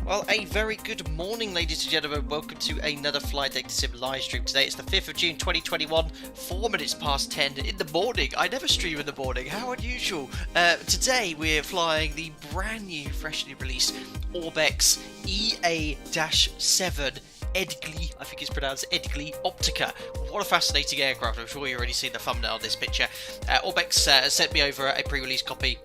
Well, a very good morning, ladies and gentlemen. Welcome to another Flight Data Sim live stream today. It's the 5th of June 2021, 4 minutes past 10 in the morning. I never stream in the morning, how unusual. Today we're flying the brand new, freshly released ORBX EA-7 Edgley, I think it's pronounced Edgley Optica. What a fascinating aircraft. I'm sure you've already seen the thumbnail of this picture. ORBX sent me over a pre-release copy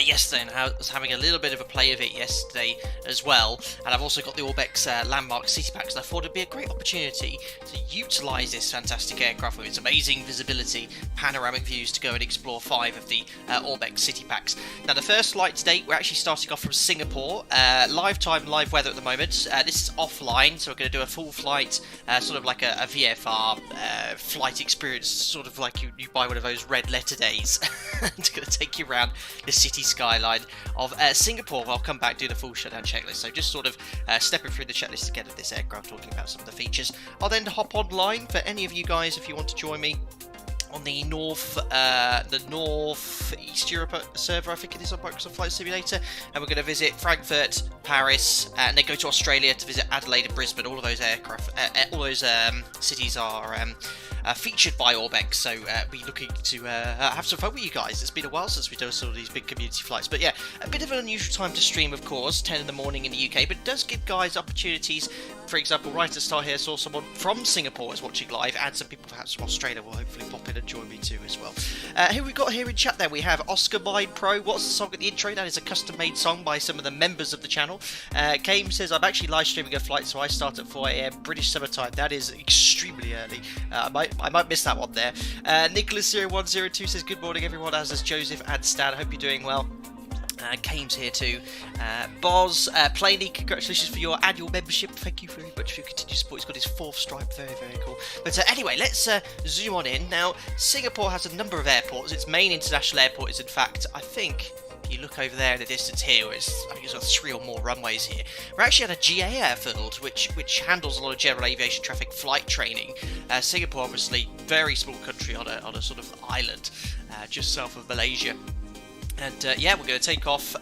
yesterday, and I was having a little bit of a play of it yesterday as well. And I've also got the ORBX Landmark City Packs, and I thought it'd be a great opportunity to utilise this fantastic aircraft with its amazing visibility, panoramic views, to go and explore 5 of the ORBX City Packs. Now, the first flight today, we're actually starting off from Singapore. Live time, live weather at the moment. This is offline, so we're going to do a full flight, sort of like a VFR flight experience, sort of like you buy one of those red letter days. It's going to take you around the city skyline of Singapore. I'll come back, do the full shutdown checklist. So just sort of stepping through the checklist again of this aircraft, talking about some of the features. I'll then hop online for any of you guys if you want to join me on the North-East Europe server, I think it is, on Microsoft Flight Simulator, and we're going to visit Frankfurt, Paris, and then go to Australia to visit Adelaide and Brisbane. All of those aircraft, all those cities are featured by ORBX, so be looking to have some fun with you guys. It's been a while since we've done some of these big community flights, but yeah, a bit of an unusual time to stream, of course, 10 in the morning in the UK, but it does give guys opportunities. For example, right at the start here, saw someone from Singapore is watching live, and some people perhaps from Australia will hopefully pop in and join me too as well. Who we got here in chat there? We have Oscar Mine Pro. What's the song at the intro? That is a custom-made song by some of the members of the channel. Kame says, I'm actually live streaming a flight, so I start at 4 AM British summertime. That is extremely early. I might miss that one there. Nicholas0102 says, good morning everyone, as does Joseph and Stan. I hope you're doing well. Kane's here too. Boz, Planey, congratulations for your annual membership. Thank you very much for your continued support. He's got his 4th stripe. Very, very cool. But anyway, let's zoom on in. Now, Singapore has a number of airports. Its main international airport is, in fact, I think, if you look over there in the distance here, I think it's got 3 or more runways here. We're actually at a GA airfield, which handles a lot of general aviation traffic flight training. Singapore, obviously, very small country on a sort of island just south of Malaysia. And yeah, we're going to take off.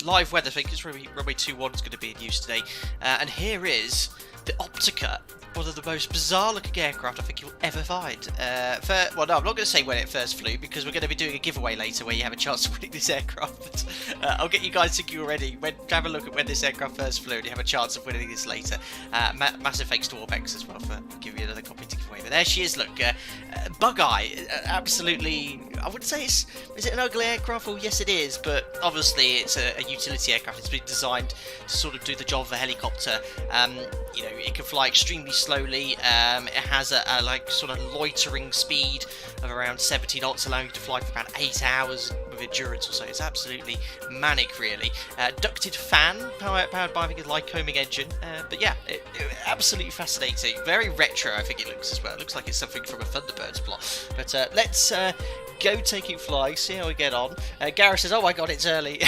Live weather, I think it's runway 21 is going to be in use today. And here is the Optica, one of the most bizarre looking aircraft I think you'll ever find. Well, no, I'm not going to say when it first flew, because we're going to be doing a giveaway later where you have a chance of winning this aircraft. But, I'll get you guys thinking already. Have a look at when this aircraft first flew, and you have a chance of winning this later. Massive thanks to ORBX as well for giving me another copy to give away. But there she is, look. Bug Eye, absolutely. I wouldn't say is it an ugly aircraft? Well, yes it is, but obviously it's a utility aircraft. It's been designed to sort of do the job of a helicopter. You know, it can fly extremely slowly. It has a like sort of loitering speed of around 70 knots, allowing you to fly for about 8 hours with endurance or so. It's absolutely manic, really. Ducted fan, powered by I think a Lycoming engine. But yeah, absolutely fascinating. Very retro, I think it looks as well. It looks like it's something from a Thunderbirds plot. But let's go taking flying, see how we get on. Gareth says, oh my god, it's early.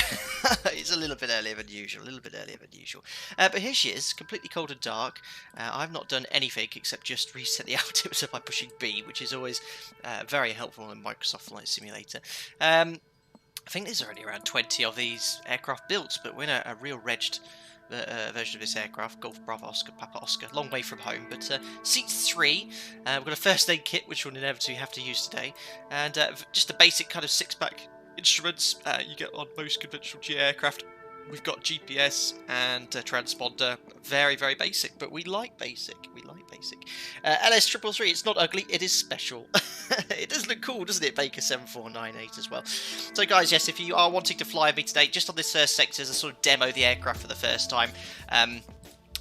It's a little bit earlier than usual, but here she is, completely cold and dark. I've not done anything except just reset the altimeter by pushing B, which is always very helpful in Microsoft Flight Simulator. I think there's only around 20 of these aircraft built, but we're in a real regged version of this aircraft. Golf Bravo Oscar Papa Oscar, long way from home, but seats 3. We've got a first aid kit which we'll inevitably have to use today, and just a basic kind of 6-pack instruments you get on most conventional GA aircraft. We've got GPS and transponder. Very, very basic, but we like basic. LS333, it's not ugly, it is special. It does look cool, doesn't it? Baker 7498 as well. So guys, yes, if you are wanting to fly with me today, just on this first sector as a sort of demo the aircraft for the first time,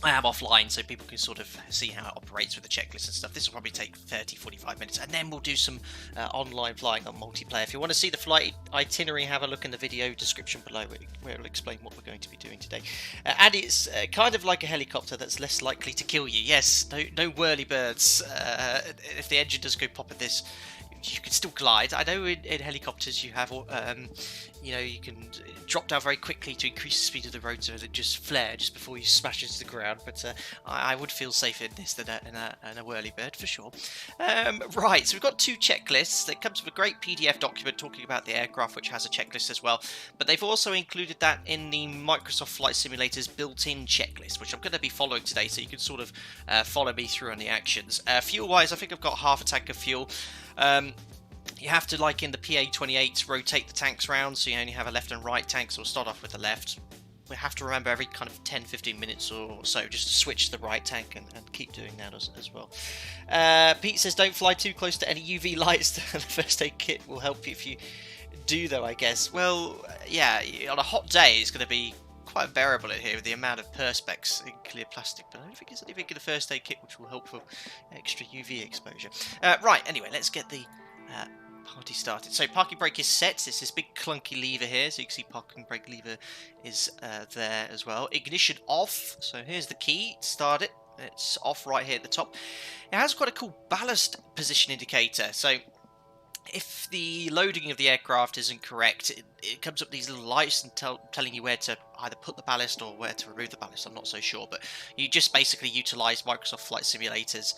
I am offline, so people can sort of see how it operates with the checklist and stuff. This will probably take 30-45 minutes, and then we'll do some online flying on multiplayer. If you want to see the flight itinerary, have a look in the video description below, where it'll explain what we're going to be doing today. And it's kind of like a helicopter that's less likely to kill you. Yes, no whirly birds. If the engine does go pop at this, you can still glide. I know in helicopters you have, you know, you can drop down very quickly to increase the speed of the rotor and just flare just before you smash into the ground. But I would feel safer in this than in a whirlybird for sure. Right, so we've got 2 checklists. That comes with a great PDF document talking about the aircraft, which has a checklist as well. But they've also included that in the Microsoft Flight Simulator's built-in checklist, which I'm going to be following today, so you can sort of follow me through on the actions. Fuel-wise, I think I've got half a tank of fuel. You have to, like in the PA-28, rotate the tanks round, so you only have a left and right tank, so we'll start off with the left. We have to remember every kind of 10-15 minutes or so just to switch to the right tank and keep doing that as well. Pete says don't fly too close to any UV lights. The first aid kit will help you if you do, though, I guess. Well, yeah, on a hot day it's going to be quite unbearable in here with the amount of perspex in clear plastic, but I don't think there's anything in the first aid kit which will help for extra UV exposure. Right, anyway, let's get the party started. So parking brake is set. It's this big clunky lever here, so you can see parking brake lever is there as well. Ignition off, so here's the key to start it. It's off right here at the top. It has quite a cool ballast position indicator, so if the loading of the aircraft isn't correct, it comes up these little lights and telling you where to either put the ballast or where to remove the ballast. I'm not so sure, but you just basically utilize Microsoft Flight Simulator's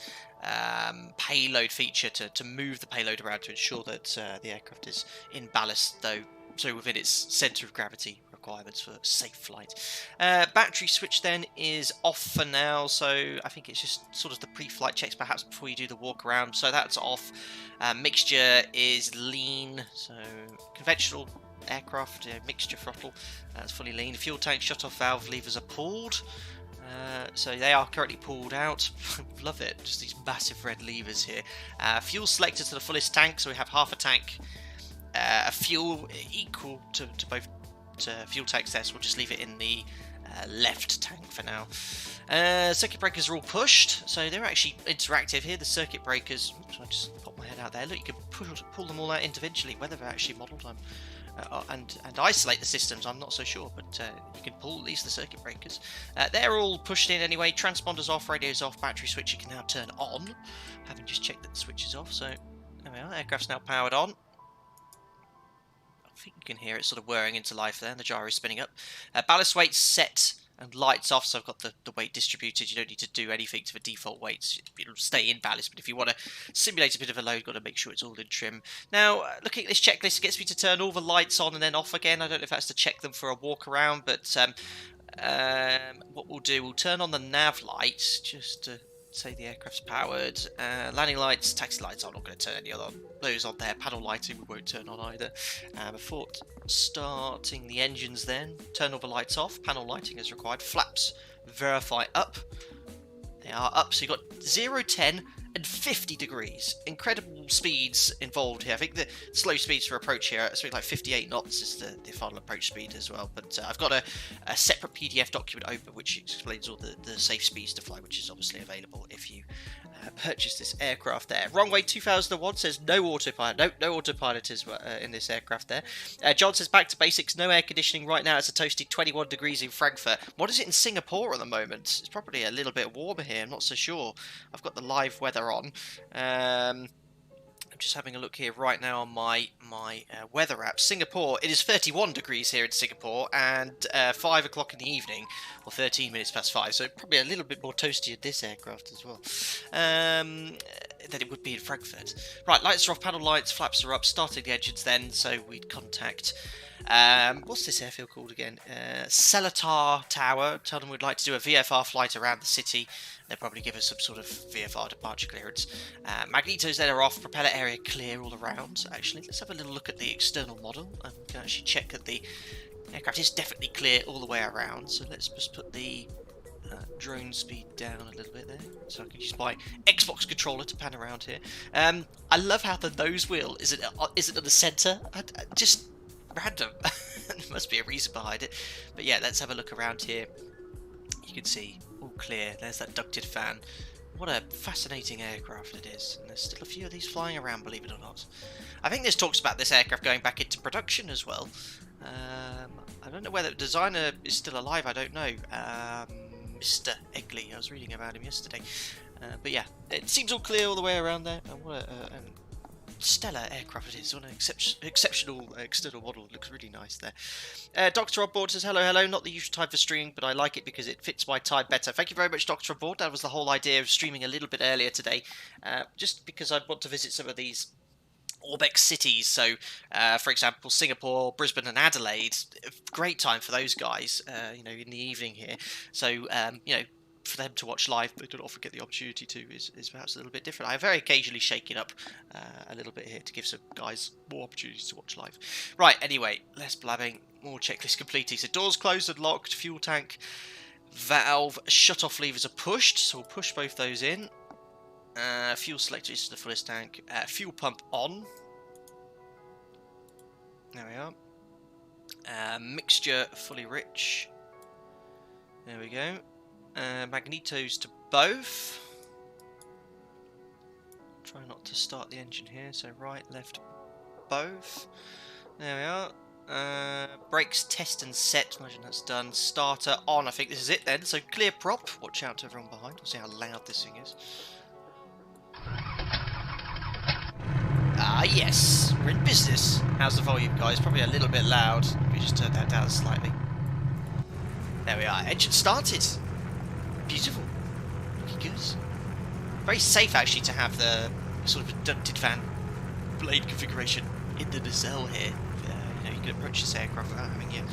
payload feature to move the payload around to ensure that the aircraft is in ballast, though, so within its center of gravity requirements for safe flight. Battery switch then is off for now, so I think it's just sort of the pre-flight checks perhaps before you do the walk around, so that's off. Mixture is lean, so conventional aircraft mixture throttle, that's fully lean. Fuel tank shut-off valve levers are pulled, so they are currently pulled out. Love it, just these massive red levers here. Fuel selected to the fullest tank, so we have half a tank. A fuel equal to both fuel tanks there, so we'll just leave it in the left tank for now. Circuit breakers are all pushed, so they're actually interactive here. The circuit breakers, oops, I just popped my head out there. Look, you can pull them all out individually. Whether they're actually modelled and isolate the systems, I'm not so sure, but you can pull at least the circuit breakers. They're all pushed in anyway. Transponders off, radios off, battery switch you can now turn on, having just checked that the switch is off. So there we are, aircraft's now powered on. I think you can hear it sort of whirring into life there, and the gyro is spinning up. Ballast weights set and lights off, so I've got the weight distributed. You don't need to do anything to the default weights. It'll stay in ballast, but if you want to simulate a bit of a load, you've got to make sure it's all in trim. Now, looking at this checklist, it gets me to turn all the lights on and then off again. I don't know if that's to check them for a walk around, but what we'll do, we'll turn on the nav lights just to say the aircraft's powered. Landing lights, taxi lights, I'm not going to turn any of those on there. Panel lighting we won't turn on either. Before starting the engines then, turn all the lights off. Panel lighting is required. Flaps verify up. They are up, so you've got 0, 10 and 50 degrees. Incredible speeds involved here. I think the slow speeds for approach here are something like 58 knots is the final approach speed as well. But I've got a separate PDF document open which explains all the safe speeds to fly, which is obviously available if you purchase this aircraft there. Runway 2001 says no autopilot. No autopilot is in this aircraft there. John says back to basics, no air conditioning right now. It's a toasty 21 degrees in Frankfurt. What is it in Singapore at the moment? It's probably a little bit warmer here. I'm not so sure. I've got the live weather on. I'm just having a look here right now on my weather app. Singapore, it is 31 degrees here in Singapore, and 5 o'clock in the evening, or 13 minutes past 5, so probably a little bit more toasty in this aircraft as well than it would be in Frankfurt. Right, lights are off, panel lights, flaps are up, starting the engines then, so we'd contact what's this airfield called again? Seletar Tower. Tell them we'd like to do a VFR flight around the city. They'll probably give us some sort of VFR departure clearance. Magnetos then are off, propeller area clear all around. Actually, let's have a little look at the external model and we can actually check that the aircraft is definitely clear all the way around. So let's just put the drone speed down a little bit there, so I can use my Xbox controller to pan around here. I love how the nose wheel isn't in the centre. Just random. There must be a reason behind it. But yeah, let's have a look around here. You can see all clear. There's that ducted fan. What a fascinating aircraft it is. And there's still a few of these flying around, believe it or not. I think this talks about this aircraft going back into production as well. I don't know whether the designer is still alive. I don't know. Mr. Edgley. I was reading about him yesterday. But yeah, it seems all clear all the way around there. And what stellar aircraft it is, on an exceptional external model. It looks really nice there. Doctor on board says, hello, hello, not the usual time for streaming, but I like it because it fits my time better. Thank you very much, Doctor on board. That was the whole idea of streaming a little bit earlier today, just because I'd want to visit some of these ORBX cities. So, for example, Singapore, Brisbane and Adelaide, great time for those guys, you know, in the evening here. So, you know, for them to watch live, they don't often get the opportunity to, is perhaps a little bit different. I very occasionally shake it up a little bit here to give some guys more opportunities to watch live. Right, anyway, less blabbing, more checklist completing. So doors closed and locked, fuel tank, valve, shut-off levers are pushed, so we'll push both those in. Fuel selector is to the fullest tank, fuel pump on. There we are. Mixture fully rich. There we go. Magnetos to both. Try not to start the engine here, so right, left, both. There we are. Brakes test and set, imagine that's done. Starter on, I think this is it then. So clear prop, watch out to everyone behind, we'll see how loud this thing is. Ah yes, we're in business. How's the volume, guys? Probably a little bit loud. We just turned that down slightly. There we are, engine started. Beautiful. Looking good. Very safe actually to have the sort of ducted fan blade configuration in the nacelle here. You know, you can approach this aircraft without having your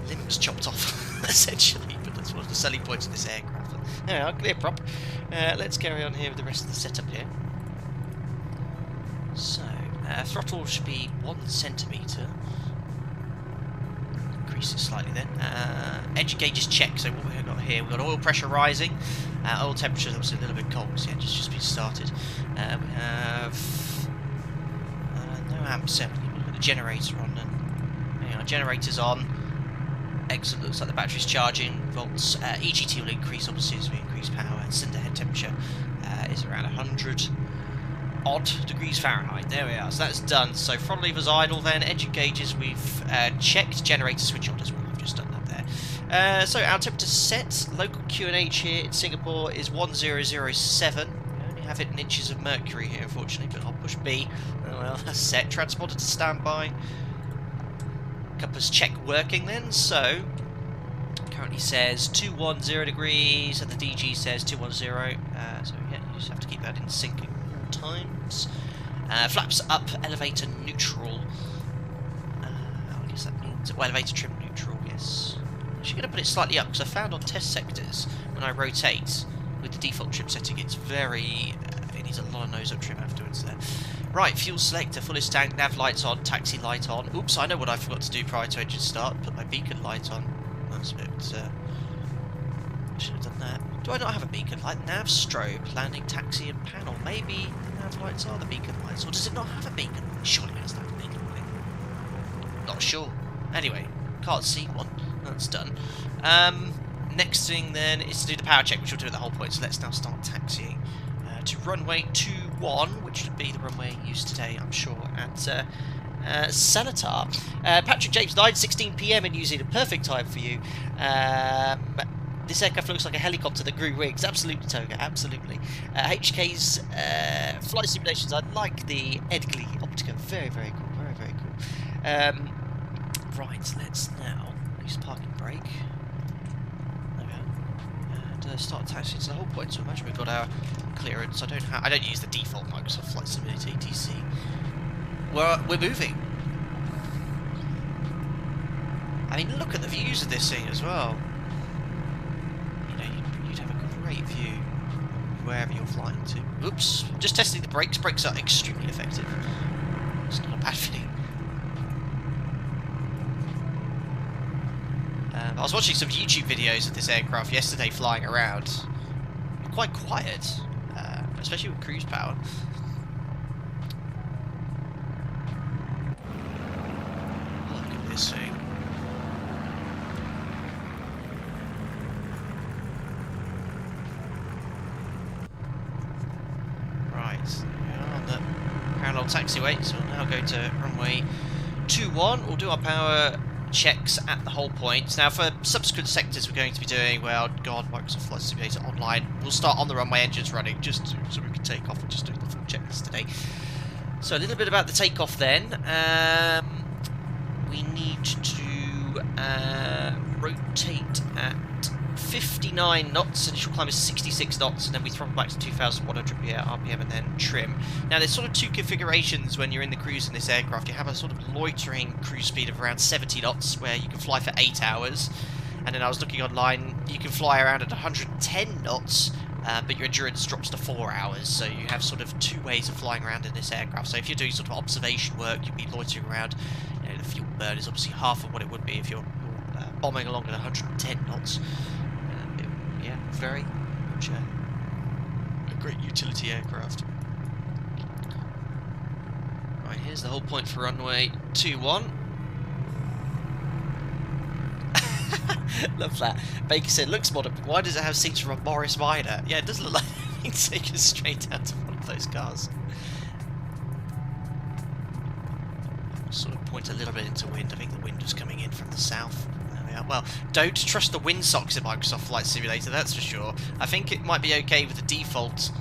limbs chopped off, essentially. But that's one of the selling points of this aircraft. There we are, clear prop. Let's carry on here with the rest of the setup here. So, throttle should be 1 centimetre. Increase it slightly then. Engine gauge is checked, so what we've got here, we've got oil pressure rising, oil temperature is obviously a little bit cold because the engine's just been started. We have no amps set, we've got the generator on, and our generator's on. Excellent, looks like the battery's charging, volts. EGT will increase obviously as we increase power, and cylinder head temperature is around 100 odd degrees Fahrenheit. There we are, so that's done. So throttle levers idle then, engine gauges we've checked, generator switch on as well, I've just done that there. So our temperature set, local QNH here in Singapore is 1007. We only have it in inches of mercury here unfortunately, but I'll push B. Oh well, that's set. Transponder to standby. Compass check working then, so currently says 210 degrees and the DG says 210, so yeah, you just have to keep that in sync at all times. Flaps up, elevator neutral. I guess that means, well, elevator trim neutral, yes. I'm actually going to put it slightly up because I found on test sectors when I rotate with the default trim setting it's very, it needs a lot of nose up trim afterwards there. Right, fuel selector, fullest tank, nav lights on, taxi light on. Oops, I know what I forgot to do prior to engine start. Put my beacon light on. That's a bit, should have done that. Do I not have a beacon light? Nav strobe, landing, taxi and panel. Maybe the nav lights are the beacon lights, or does it not have a beacon light? Surely it has to have a beacon light. Not sure. Anyway, can't see one. That's done. Next thing then is to do the power check, which we'll do at the whole point. So let's now start taxiing to runway 21, which would be the runway used today, I'm sure, at Seletar. Patrick James, 9:16 PM in New Zealand, perfect time for you. This aircraft looks like a helicopter that grew wings. Absolutely, Toga, absolutely. HK's flight simulations, I like the Edgley Optica. Very, very cool, very, very cool. Right, let's now use parking brake. And start taxiing to the whole point. So imagine we've got our clearance. I don't use the default Microsoft Flight Simulator ATC. We're moving. I mean, look at the views of this thing as well. You know, you'd have a great view wherever you're flying to. Oops, just testing the brakes. Brakes are extremely effective. It's not a bad thing. I was watching some YouTube videos of this aircraft yesterday flying around. Quite quiet, especially with cruise power. Look at this thing. Right, we are on the parallel taxiway, so we'll now go to runway 21. We'll do our power checks at the whole point. Now for subsequent sectors we're going to be doing, well, God, Microsoft Flight Simulator Online. We'll start on the runway, engines running, just so we can take off. We're just doing the full checklist today. So a little bit about the takeoff then. We need to rotate at 59 knots, initial climb is 66 knots, and then we throttle back to 2,100 RPM and then trim. Now there's sort of two configurations when you're in the cruise in this aircraft. You have a sort of loitering cruise speed of around 70 knots, where you can fly for 8 hours, and then I was looking online, you can fly around at 110 knots, but your endurance drops to 4 hours, so you have sort of two ways of flying around in this aircraft. So if you're doing sort of observation work, you'll be loitering around, you know, the fuel burn is obviously half of what it would be if you're bombing along at 110 knots. Yeah, very much a great utility aircraft. Right, here's the whole point for runway 21. Love that. Baker said, looks modern, but why does it have seats from a Morris Minor? Yeah, it does look like it's taken straight out of one of those cars. Sort of point a little bit into wind. I think the wind was coming in from the south. There we are. Well, don't trust the wind socks in Microsoft Flight Simulator, that's for sure. I think it might be okay with the default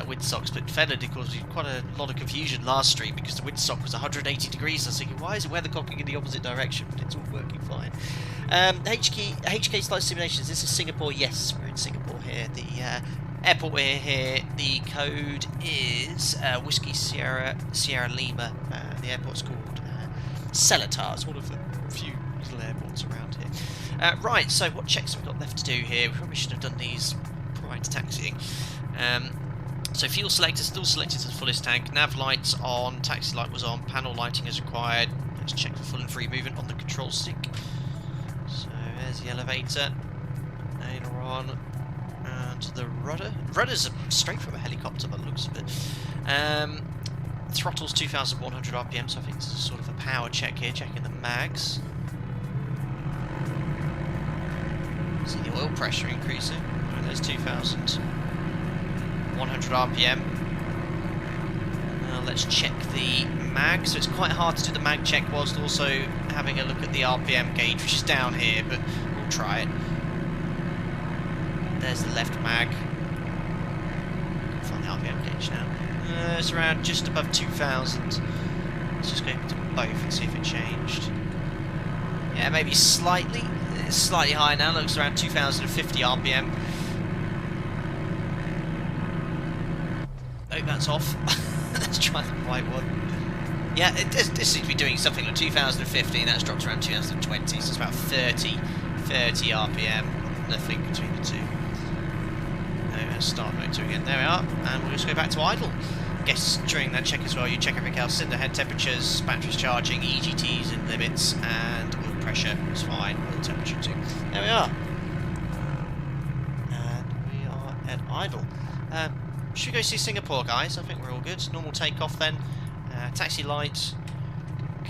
windsocks, but Fender did cause quite a lot of confusion last stream because the windsock was 180 degrees. I was thinking, why is it weathercocking in the opposite direction? But it's all working fine. HK Flight Simulations, this is Singapore. Yes, we're in Singapore here. The airport we're here, the code is Whiskey Sierra Lima. The airport's called Seletar. It's one of the few little airports around here. Right, so what checks have we got left to do here? We probably should have done these prior to taxiing. So fuel selector still selected as fullest tank, nav lights on, taxi light was on, panel lighting is required. Let's check for full and free movement on the control stick. So there's the elevator, aileron, and the rudder. Rudder's straight from a helicopter by the looks of it. Throttle's 2,100 RPM, so I think this is sort of a power check here, checking the mags. See the oil pressure increasing. Right, there's 2,100 RPM. Now let's check the mag. So it's quite hard to do the mag check whilst also having a look at the RPM gauge, which is down here, but we'll try it. There's the left mag. Find the RPM gauge now. It's around just above 2,000. Let's just go to both and see if it changed. Yeah, maybe slightly. It's slightly higher now. Looks around 2,050 RPM. Oh, that's off. Let's try the right one. Yeah, this seems to be doing something like 2,050, and that's dropped around 2,020, so it's about 30 RPM. Nothing between the two. Now let's start motor again. There we are, and we'll just go back to idle. Guess during that check as well, you check everything else: cylinder head temperatures, batteries charging, EGTs and limits, and oil pressure is fine, oil temperature too. There we are. And we are at idle. Should we go see Singapore, guys? I think we're all good. Normal takeoff then. Taxi light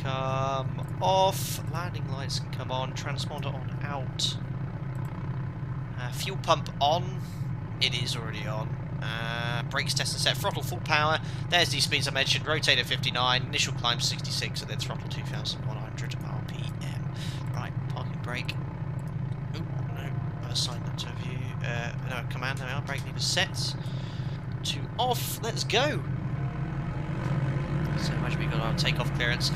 come off. Landing lights can come on. Transponder on out. Fuel pump on. It is already on. Brakes test and set. Throttle full power. There's these speeds I mentioned. Rotate at 59. Initial climb 66, and then throttle 2,100 RPM. Right, parking brake. Oh no, assign that to view. No, command. There we are. Brake lever set. To off. Let's go. So imagine we've got our takeoff clearance.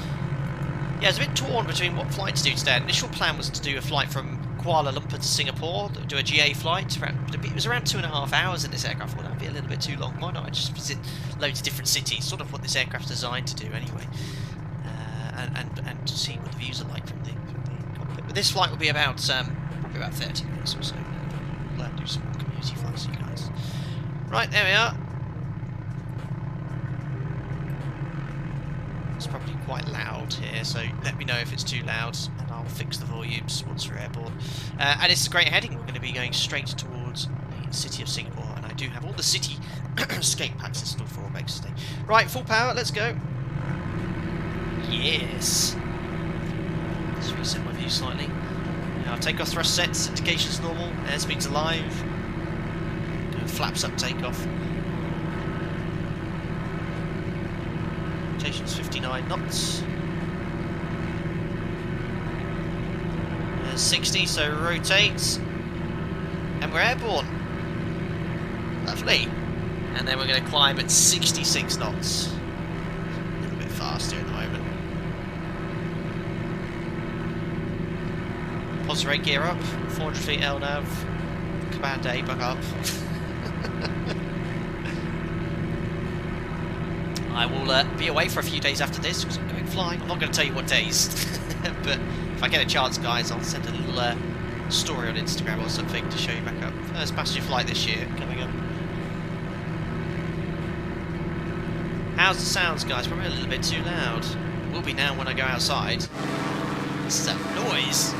Yeah, it's a bit torn between what flight to do today. Initial plan was to do a flight from Kuala Lumpur to Singapore, do a GA flight. It was around 2.5 hours in this aircraft. Well, that would be a little bit too long. Why not? I just visit loads of different cities, sort of what this aircraft's designed to do anyway, and to see what the views are like from the cockpit. But this flight will be about probably about 30 minutes or so. We'll do some more community flights for you guys. Right, there we are. It's probably quite loud here, so let me know if it's too loud, and I'll fix the volumes once we're airborne. And it's a great heading. We're going to be going straight towards the city of Singapore, and I do have all the Cityscape packs installed for ORBX today. Right, full power, let's go. Yes. Let's reset my view slightly. Now, takeoff thrust sets, indications normal, airspeed's alive. Flaps up takeoff. Rotation's 59 knots. 60, so rotate. And we're airborne. Lovely. And then we're going to climb at 66 knots. A little bit faster at the moment. Positive rate gear up, 400 feet LNAV, command A, buck up. I will be away for a few days after this because I'm going flying. I'm not going to tell you what days, but if I get a chance, guys, I'll send a little story on Instagram or something to show you back up. First passenger flight this year coming up. How's the sounds, guys? Probably a little bit too loud. Will be now when I go outside. This is that noise.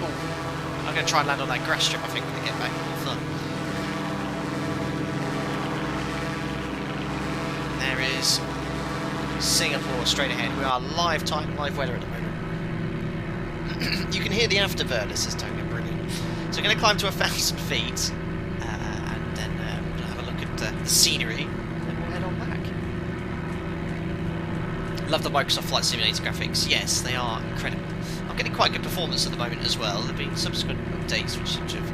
Oh, I'm going to try and land on that grass strip, I think, when I get back. Fun. There is Singapore straight ahead. We are live time, live weather at the moment. You can hear the afterburners, says Tony. Brilliant. So we're going to climb to 1,000 feet. And then we'll have a look at the scenery. And then we'll head on back. Love the Microsoft Flight Simulator graphics. Yes, they are incredible. I'm getting quite good performance at the moment as well. There have been subsequent updates which seem to have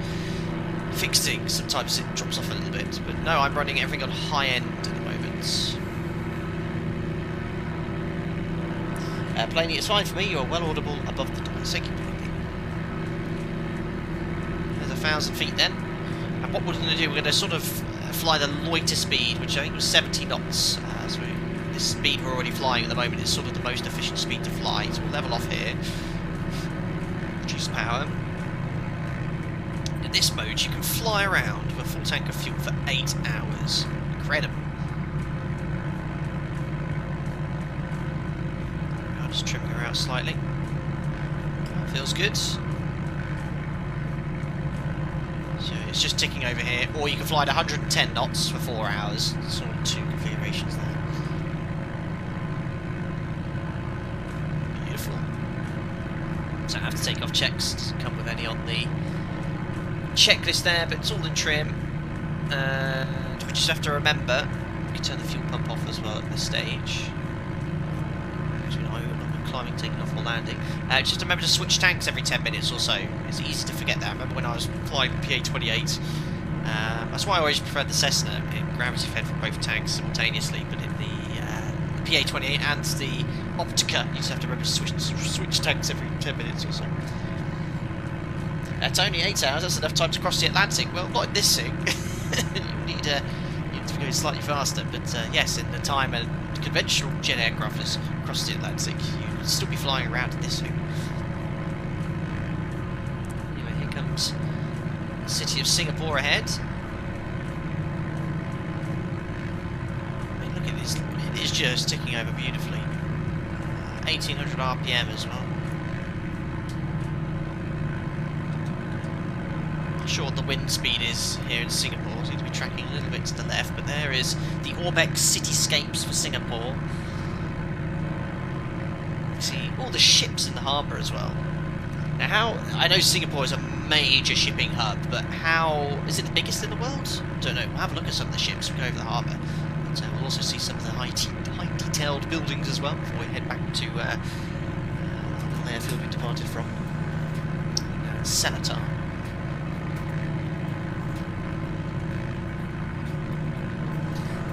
fixed things. Sometimes it drops off a little bit. But no, I'm running everything on high end at the moment. Plainly, it's fine for me. You're well audible above the dial. Thank you, Plainly. There's 1,000 feet then. And what we're going to do, we're going to sort of fly the loiter speed, which I think was 70 knots. So this speed we're already flying at the moment is sort of the most efficient speed to fly. So we'll level off here. Reduce power. In this mode, you can fly around with a full tank of fuel for 8 hours. Incredible. I'm just trimming her out slightly. That feels good. So it's just ticking over here. Or you can fly at 110 knots for 4 hours. Sort of two configurations there. Beautiful. Don't have to take off checks. Doesn't come with any on the checklist there, but it's all in trim. And we just have to remember, we can turn the fuel pump off as well at this stage. Climbing, taking off or landing. Just remember to switch tanks every 10 minutes or so. It's easy to forget that. I remember when I was flying PA-28. That's why I always preferred the Cessna. It gravity fed from both tanks simultaneously, but in the PA-28 and the Optica, you just have to remember to switch tanks every 10 minutes or so. It's only 8 hours, that's enough time to cross the Atlantic. Well, not in this thing. you need to go slightly faster, but yes, in the time a conventional jet aircraft has crossed the Atlantic, you'd still be flying around in this thing. Anyway, here comes the city of Singapore ahead. I mean, look at this, it is just ticking over beautifully. 1800 RPM as well. Not sure what the wind speed is here in Singapore. I seem to be tracking a little bit to the left, but there is the ORBX Cityscapes for Singapore. You see all the ships in the harbour as well. Now, I know Singapore is a major shipping hub, but is it the biggest in the world? Don't know. We'll have a look at some of the ships. We'll go over the harbour. But we'll also see some of the high detailed buildings as well before we head back to the airfield we departed from. Seletar.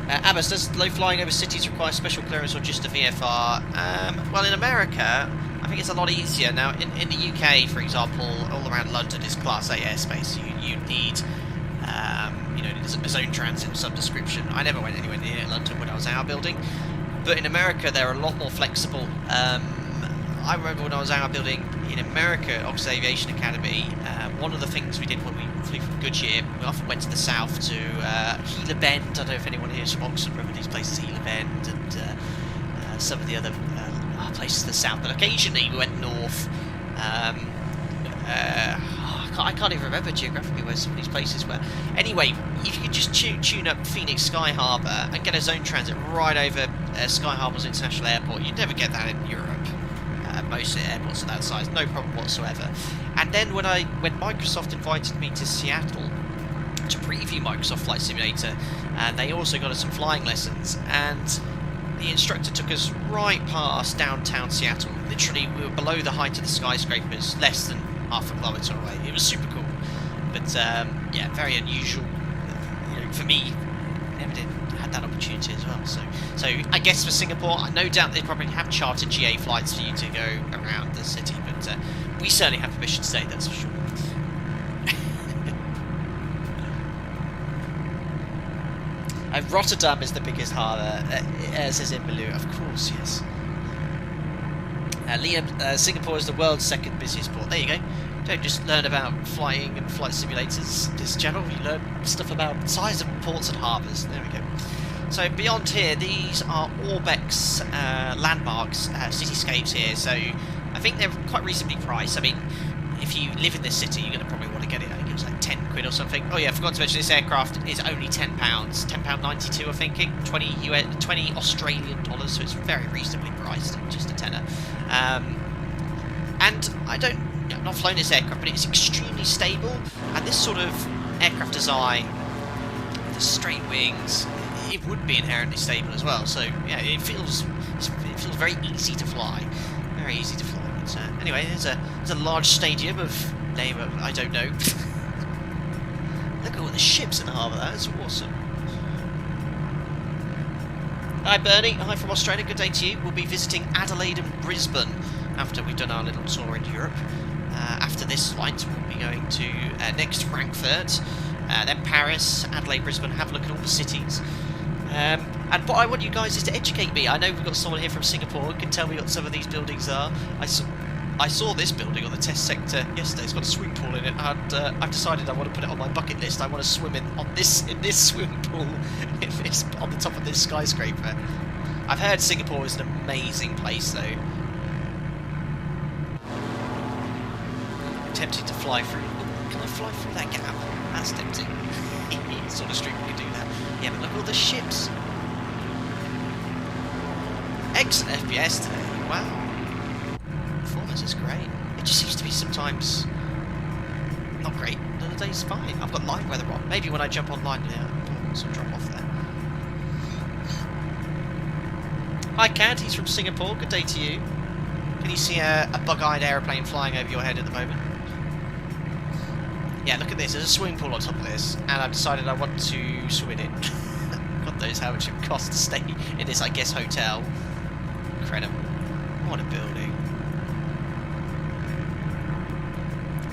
Abbas, does low flying over cities require special clearance or just a VFR? Well, in America, I think it's a lot easier. Now, in the UK, for example, all around London is Class A airspace. You need, a zone transit of some description. I never went anywhere near London when I was out building, but in America, they're a lot more flexible. I remember when I was out building in America at Oxford Aviation Academy, one of the things we did when we flew from Goodyear, we often went to the south to Healer Bend. I don't know if anyone here is from Oxford remember these places, Healer Bend and some of the other places to the south, but occasionally we went north. I can't even remember geographically where some of these places were. Anyway, if you could just tune up Phoenix Sky Harbour and get a zone transit right over Sky Harbour's International Airport, you'd never get that in Europe. Most airports of that size, no problem whatsoever. And then when Microsoft invited me to Seattle to preview Microsoft Flight Simulator, they also got us some flying lessons, and the instructor took us right past downtown Seattle. Literally, we were below the height of the skyscrapers, less than half a kilometre away. It was super cool, but yeah, very unusual. for me, never had that opportunity as well. So I guess for Singapore, no doubt they probably have chartered GA flights for you to go around the city, but we certainly have permission to stay, that's for sure. Rotterdam is the biggest harbour, says Imbaloo. Of course, yes. Liam, Singapore is the world's second busiest port. There you go. Don't just learn about flying and flight simulators this channel, you learn stuff about size of ports and harbours. There we go. So beyond here, these are ORBX landmarks, cityscapes here, so I think they're quite reasonably priced. I mean, if you live in this city, you're going to probably want to get it. I think it was like 10 quid or something. Oh yeah, I forgot to mention this aircraft is only £10, £10.92 I think, 20 Australian dollars, so it's very reasonably priced, just a tenner. And I've not flown this aircraft, but it's extremely stable, and this sort of aircraft design, the straight wings, it would be inherently stable as well. So yeah, it feels very easy to fly, very easy to fly. But anyway, there's a large stadium of name of I don't know. Look at all the ships in the harbour. That's awesome. Hi Bernie, hi from Australia. Good day to you. We'll be visiting Adelaide and Brisbane after we've done our little tour in Europe. After this flight, we'll be going to next Frankfurt, then Paris, Adelaide, Brisbane, have a look at all the cities. And what I want you guys is to educate me. I know we've got someone here from Singapore who can tell me what some of these buildings are. I saw this building on the test sector yesterday. It's got a swimming pool in it, and I've decided I want to put it on my bucket list. I want to swim in this swimming pool on the top of this skyscraper. I've heard Singapore is an amazing place, though. Tempted to fly through. Ooh, can I fly through that gap? That's tempting. Sort of stream we could do that. Yeah, but look at all the ships. Excellent FPS today. Wow. Performance is great. It just seems to be sometimes not great. Another day's fine. I've got line weather on. Maybe when I jump online, yeah, some drop off there. Hi, Cad. He's from Singapore. Good day to you. Can you see a bug-eyed aeroplane flying over your head at the moment? Yeah, look at this. There's a swimming pool on top of this, and I've decided I want to swim in it. God knows how much it would cost to stay in this, I guess, hotel. Incredible. What a building.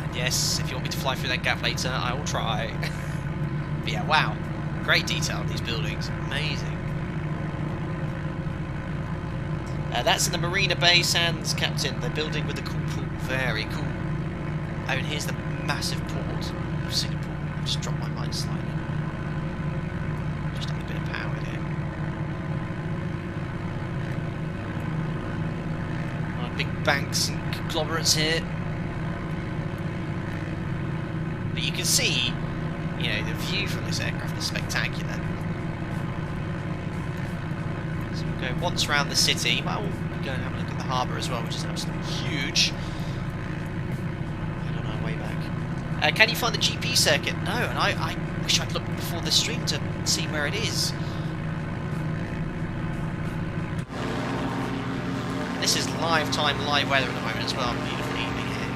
And yes, if you want me to fly through that gap later, I will try. But yeah, wow. Great detail on these buildings. Amazing. That's in the Marina Bay Sands, Captain. The building with the cool pool. Very cool. Oh, and here's the massive port of Singapore. I've just dropped my mind slightly. Just a bit of power here. A lot of big banks and conglomerates here. But you can see, you know, the view from this aircraft is spectacular. So we'll go once around the city. Well, we'll go and have a look at the harbour as well, which is absolutely huge. Can you find the GP circuit? No, and I wish I'd looked before the stream to see where it is. This is live weather at the moment as well. Beautiful evening here.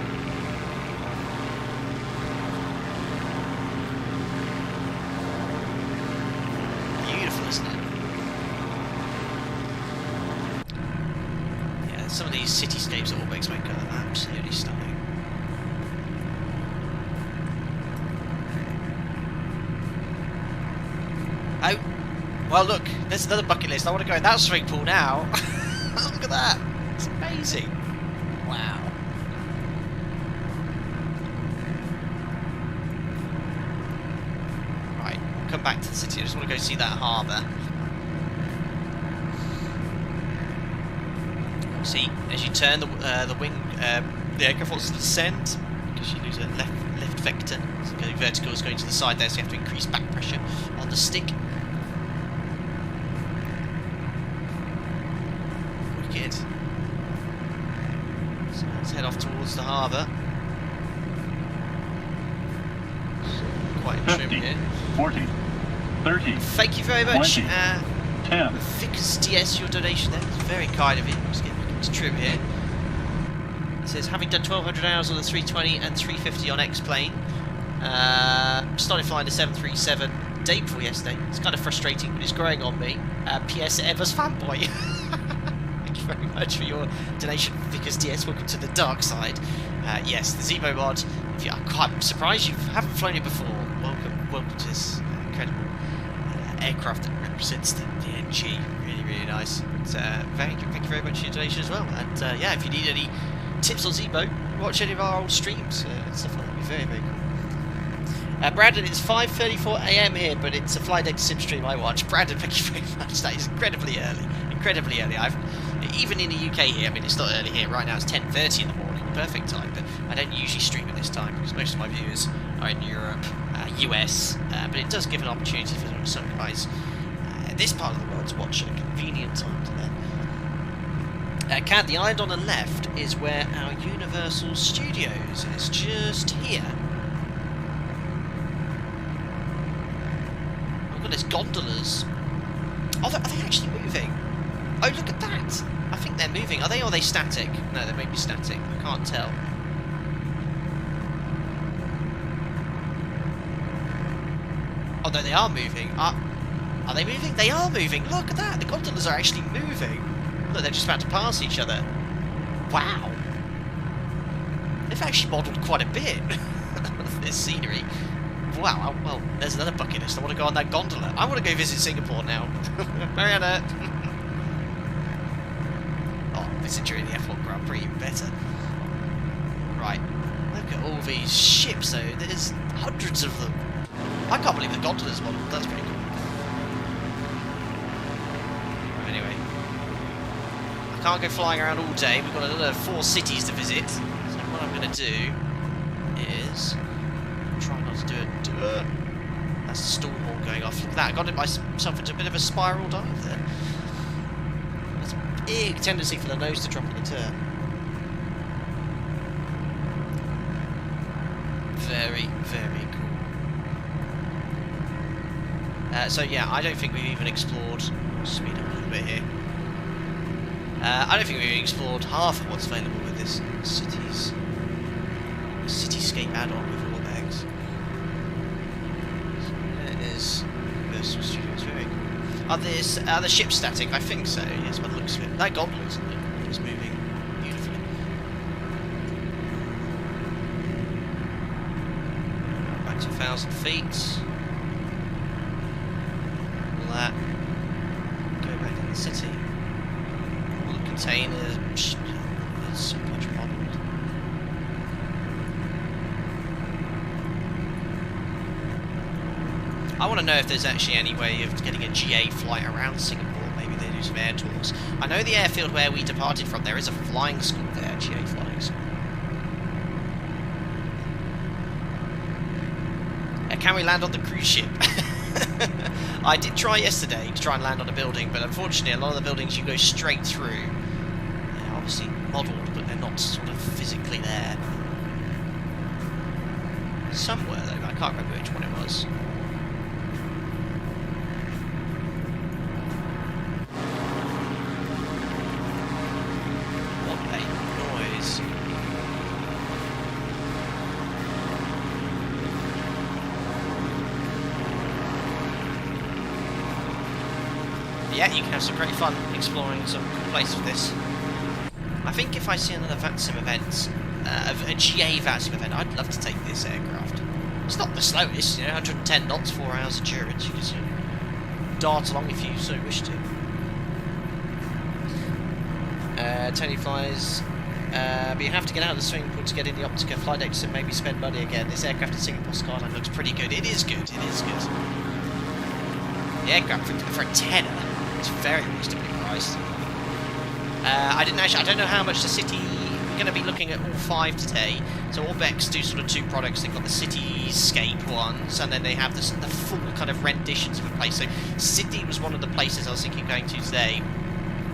Beautiful, isn't it? Yeah, some of these cityscapes at ORBX make are absolutely stunning. Oh, well look, there's another bucket list. I want to go in that swimming pool now. Look at that. It's amazing. Wow. Right, we'll come back to the city. I just want to go see that harbour. See, as you turn the wing, the aircraft wants to descend because you lose a left vector. So going vertical is going to the side there, so you have to increase back pressure on the stick. Wicked. So let's head off towards the harbour. Quite a trim here. 40, 30. Thank you very much. 20, 10. Vickers DS, your donation there. It's very kind of you. Let's get back into trim here. It says, having done 1,200 hours on the 320 and 350 on X-Plane, started flying the 737 day before yesterday. It's kind of frustrating, but it's growing on me. P.S. Evers fanboy. Thank you very much for your donation, Vickers DS. Welcome to the dark side. Yes, the Zebo mod. I'm surprised you haven't flown it before. Welcome to this incredible aircraft that represents the NG. Really nice. Thank you very much for your donation as well. And yeah, if you need any tips on Zebo, watch any of our old streams and stuff like that. It'd be very cool. Brandon, it's 5:34 AM here, but it's a fly deck sim stream I watch. Brandon, thank you very much. That is incredibly early. Even in the UK here, I mean, it's not early here. Right now it's 10:30 in the morning, perfect time. But I don't usually stream at this time because most of my viewers are in Europe, US. But it does give an opportunity for some guys in this part of the world to watch at a convenient time to them. Cad, the island on the left is where our Universal Studios is, just here. Oh god, there's gondolas. Oh, are they actually moving? Oh, look at that! I think they're moving. Are they, or are they static? No, they may be static. I can't tell. Oh no, they are moving. Are they moving? They are moving! Look at that! The gondolas are actually moving! Look, they're just about to pass each other. Wow! They've actually modelled quite a bit of this scenery. Wow, well, there's another bucket list. I want to go on that gondola. I want to go visit Singapore now. Mariana! Oh, visit during the F1 Grand Prix, even better. Right, look at all these ships though. There's hundreds of them. I can't believe the gondola's modelled. That's pretty cool. Anyway, I can't go flying around all day. We've got another 4 cities to visit. So what I'm going to do is try not to do it. That's the stall horn going off. Look at that. I got myself into a bit of a spiral dive there. There's a big tendency for the nose to drop in the turn. Very cool. So yeah, I don't think we've even explored. Speed up a little bit here. I don't think we've even explored half of what's available with this Cityscape add-on with ORBX. So there it is. Universal Studios, very cool. Are the ships static? I think so. Yes, by the looks of it. That gondola is moving beautifully. Back to 1,000 feet. That go back in the city. All the containers, there's so much modelled. I want to know if there's actually any way of getting a GA flight around Singapore. Maybe they do some air tours. I know the airfield where we departed from, there is a flying school there, GA flying school. Can we land on the cruise ship? I did try yesterday to try and land on a building, but unfortunately a lot of the buildings you go straight through. They're obviously modelled, but they're not sort of physically there. Some were though, but I can't remember which one it was. What a noise. Yeah, you can have some great fun exploring some places with this. I think if I see another VATSIM event, a GA VATSIM event, I'd love to take this aircraft. It's not the slowest, 110 knots, 4 hours endurance. You can sort of dart along if you so wish to. Tony flies, but you have to get out of the swimming pool to get in the Optica flight decks and maybe spend money again. This aircraft in Singapore skyline looks pretty good. It is good. The aircraft for a tenner. It's very reasonably priced. I don't know how much the city. We're going to be looking at all 5 today. So ORBX do sort of 2 products. They've got the Cityscape ones, and then they have the full kind of renditions of a place. So Sydney was one of the places I was thinking of going to today.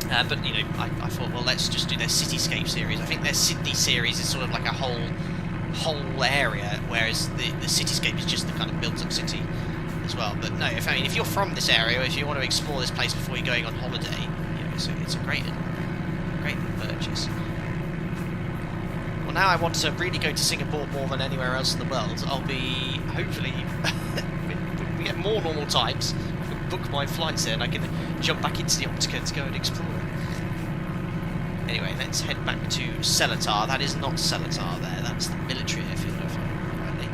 But I thought, well, let's just do their Cityscape series. I think their Sydney series is sort of like a whole area, whereas the Cityscape is just the kind of built-up city as well. But no, if you're from this area, if you want to explore this place before you're going on holiday, it's a great purchase. Well, now I want to really go to Singapore more than anywhere else in the world. I'll be hopefully we get more normal times, I can book my flights there and I can jump back into the Optica to go and explore it. Anyway, let's head back to Seletar. That is not Seletar there, that's the military airfield, if I remember rightly.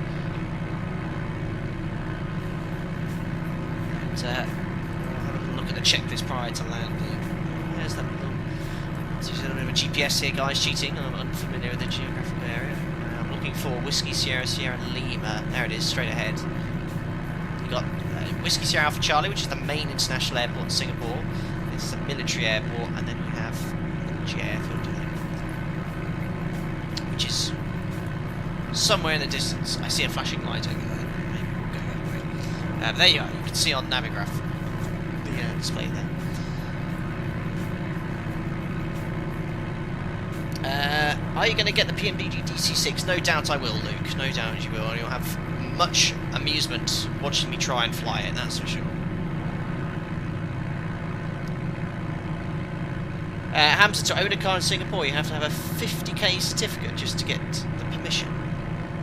And I'll have a look at the checklist prior to landing. There's that little... So there's a little bit of a GPS here, guys, cheating. I'm unfamiliar with the geographical area. I'm looking for Whiskey Sierra Sierra Lima. There it is, straight ahead. You've got Whiskey Sierra Alpha Charlie, which is the main international airport in Singapore. This is a military airport, and then you have the airfield here, which is somewhere in the distance. I see a flashing light over there. Maybe we'll go that way. There you are. You can see on Navigraph the display there. Are you going to get the PMDG DC-6? No doubt I will, Luke. No doubt you will. And you'll have much amusement watching me try and fly it, that's for sure. Hamza, to own a car in Singapore, you have to have a 50k certificate just to get the permission.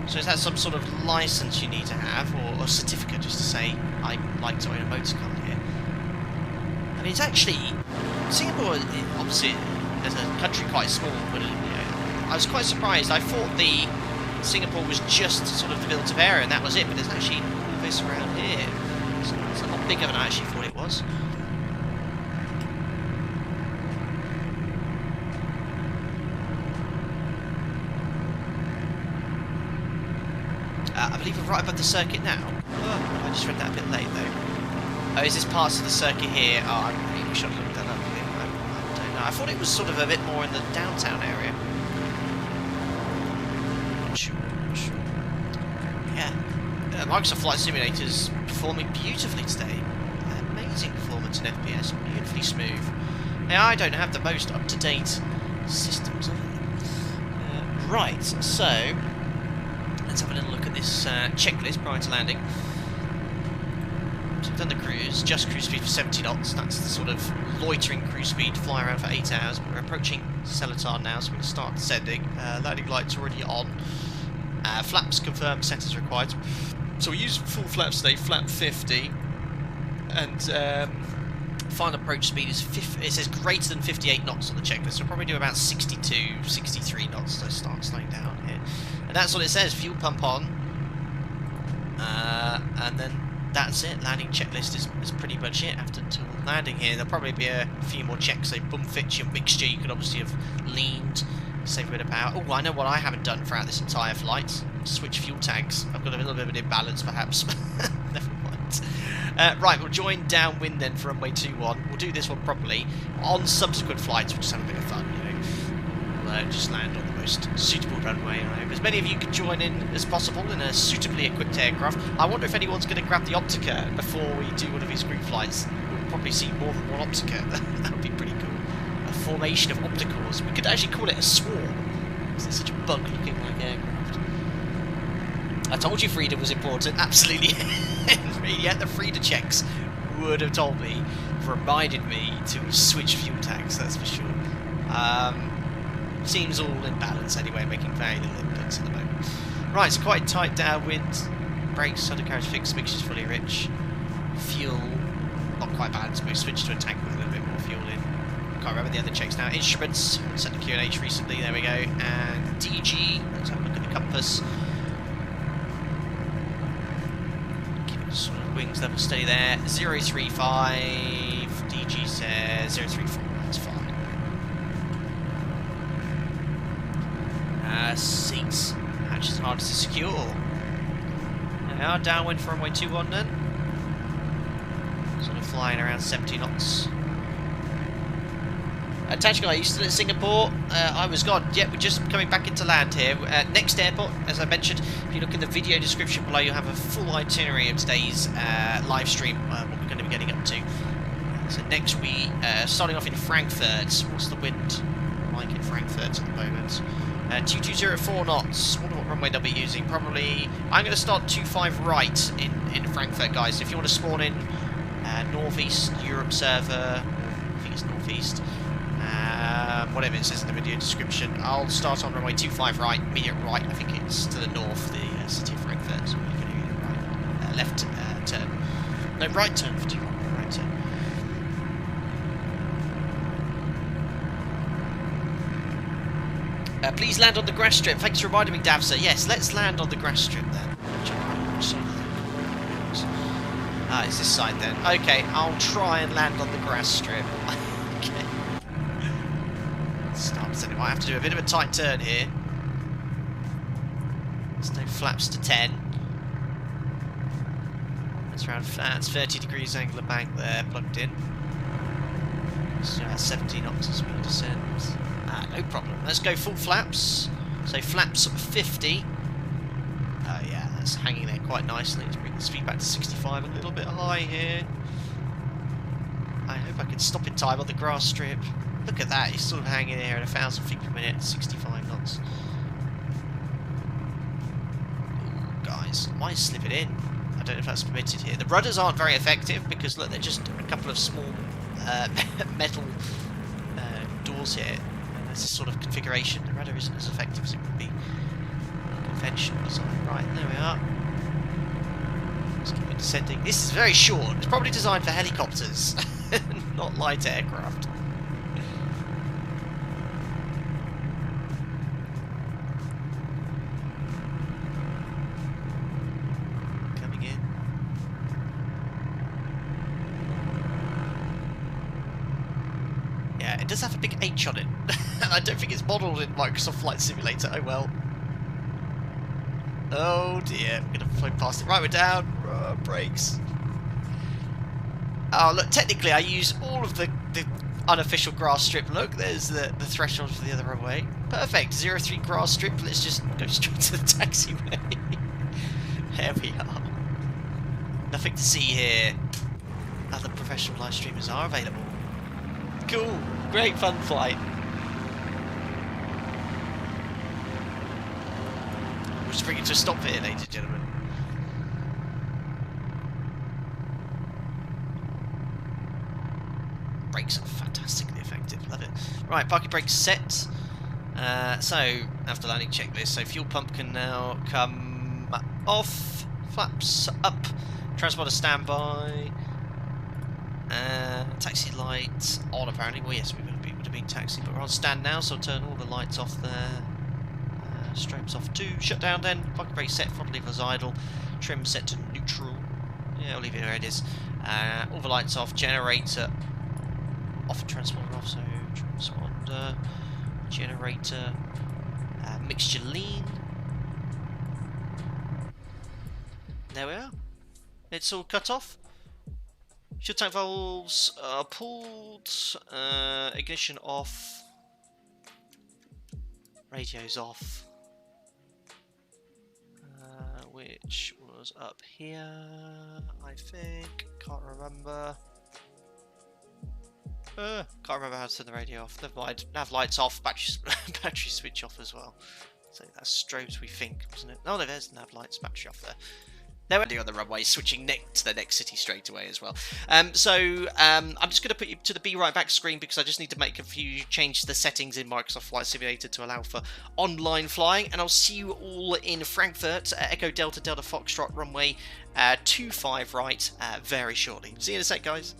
So is that some sort of license you need to have, or a certificate just to say, I'd like to own a motor car here? I mean, it's actually... Singapore, obviously, as a country quite small, but I was quite surprised. I thought Singapore was just sort of the built-up area and that was it, but there's actually all this around here. So it's a lot bigger than I actually thought it was. I believe we're right above the circuit now. Oh, I just read that a bit late though. Oh, is this parts of the circuit here? Oh, I really should have looked that up. I don't know. I thought it was sort of a bit more in the downtown area. Sure. Yeah. Microsoft Flight Simulator's performing beautifully today. Amazing performance in FPS, beautifully smooth. Now, I don't have the most up-to-date systems of it. Right, so let's have a little look at this checklist prior to landing. So we've done the cruise, just cruise speed for 70 knots. That's the sort of loitering cruise speed, fly around for 8 hours. We're approaching Seletar now, so we're going to start descending. Landing lights already on. Flaps confirmed, set as required. So we use full flaps today, flap 50. And final approach speed is it says greater than 58 knots on the checklist. So we'll probably do about 62, 63 knots to start slowing down here. And that's what it says, fuel pump on. And then that's it. Landing checklist is pretty much it after until landing here. There'll probably be a few more checks, so bump fits, your mixture, you could obviously have leaned, save a bit of power. Oh, I know what I haven't done throughout this entire flight. Switch fuel tanks. I've got a little bit of an imbalance perhaps. Never mind. Right, we'll join downwind then for runway 21. We'll do this one properly. On subsequent flights, we'll just have a bit of fun, you know. We'll just land on the most suitable runway. I hope as many of you can join in as possible in a suitably equipped aircraft. I wonder if anyone's going to grab the Optica before we do one of these group flights. We'll probably see more than one Optica. That would be pretty cool. A formation of Opticals. We could actually call it a swarm. It's such a bug-looking like aircraft. I told you freedom was important. Absolutely. Yeah, the Frida checks would have told me, reminded me to switch fuel tanks, that's for sure. Seems all in balance anyway, making very little inputs at the moment. Right, so quite tight downwind. Brakes, undercarriage fixed, mixture's fully rich. Fuel, not quite bad, so we switched to a tank with a little bit more fuel in. Can't remember the other checks now. Instruments, set the QNH recently, there we go. And DG, let's have a look at the compass. Sort of wings level steady there. 035. DG says 034. That's fine. Seats. Hatches hardest to secure. There we are. Downwind for runway 21 then. Sort of flying around 70 knots. Tactical, are you still at Singapore? I was gone. Yeah, we're just coming back into land here. Next airport, as I mentioned, if you look in the video description below, you'll have a full itinerary of today's live stream, what we're going to be getting up to. So next we, starting off in Frankfurt. What's the wind like in Frankfurt at the moment? 2204 knots. Wonder what runway they'll be using. Probably, I'm going to start 25 right in Frankfurt, guys. If you want to spawn in northeast Europe server, I think it's northeast. Whatever it says in the video description, I'll start on runway 25 right, immediate right, I think it's to the north, the city of Frankfurt, so we're going to right, left turn. No, right turn for too long. Right turn. Please land on the grass strip. Thanks for reminding me, Davsa. Yes, let's land on the grass strip then. Ah, it's this side then. Okay, I'll try and land on the grass strip. Okay. Start. So I might have to do a bit of a tight turn here. There's no flaps to 10. That's around. That's 30 degrees angle of bank there, plugged in. So 17 knots of speed descent. Ah, no problem. Let's go full flaps. So flaps 50. Oh yeah, that's hanging there quite nicely. Let's bring the speed back to 65, a little bit high here. I hope I can stop in time on the grass strip. Look at that, he's sort of hanging there at 1,000 feet per minute, 65 knots. Ooh, guys, I might slip it in. I don't know if that's permitted here. The rudders aren't very effective because look, they're just a couple of small metal doors here. And there's this sort of configuration. The rudder isn't as effective as it would be conventional design. Right, there we are. Let's keep it descending. This is very short. It's probably designed for helicopters, not light aircraft. Coming in. Yeah, it does have a big H on it. And I don't think it's modelled in Microsoft Flight Simulator. Oh well. Oh dear, I'm going to float past it. Right, we're down. Brakes. Oh, look, technically I use all of the unofficial grass strip. Look, there's the threshold for the other runway. Perfect. 03 grass strip. Let's just go straight to the taxiway. There we are. Nothing to see here. Other professional live streamers are available. Cool. Great fun flight. We'll just bring it to a stop here, ladies and gentlemen. Brakes are fantastically effective, love it. Right, parking brakes set. So, after landing checklist, so fuel pump can now come off, flaps up, transponder standby, taxi lights on apparently. Well, yes, we would have been taxi, but we're on stand now, so I'll turn all the lights off there. Strobes off too. Shutdown then. Parking brake set. Front lever's idle. Trim set to neutral. Yeah, I'll leave it where it is. All the lights off. Generator off. Transponder off. So transponder, generator, mixture lean. There we are. It's all cut off. Shut tank valves are pulled. Ignition off. Radio's off. Which was up here, I think. Can't remember. Can't remember how to turn the radio off. Never mind. Nav lights off. Battery switch off as well. So that's strobes, we think, wasn't it? Oh, no, there's nav lights. Battery off there. They're already on the runway, switching to the next city straight away as well. I'm just going to put you to the Be Right Back screen because I just need to make a few changes to the settings in Microsoft Flight Simulator to allow for online flying. And I'll see you all in Frankfurt, Echo Delta Delta Foxtrot runway 25 right very shortly. See you in a sec, guys.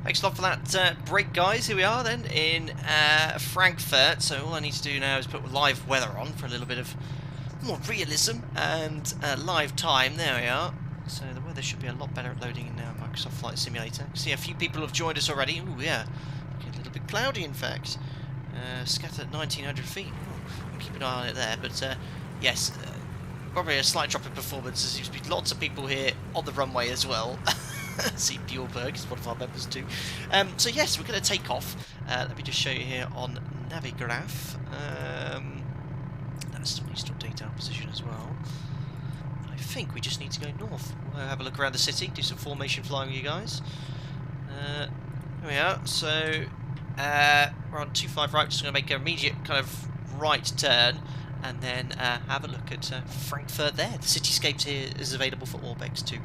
Thanks a lot for that break, guys. Here we are then in Frankfurt. So all I need to do now is put live weather on for a little bit of more realism and live time. There we are. So the weather should be a lot better at loading in now Microsoft Flight Simulator. See, a few people have joined us already. Ooh, yeah. Looking a little bit cloudy, in fact. Scattered at 1,900 feet. Ooh, keep an eye on it there. But yes, probably a slight drop in performance. There seems to be lots of people here on the runway as well. See, Bjorberg is one of our members too. So yes, we're going to take off. Let me just show you here on Navigraph. That's still needs to update our position as well. I think we just need to go north. We'll have a look around the city, do some formation flying with you guys. Here we are. So we're on 25 right. Just going to make an immediate kind of right turn. And then have a look at Frankfurt there. The Cityscape here is available for ORBX too.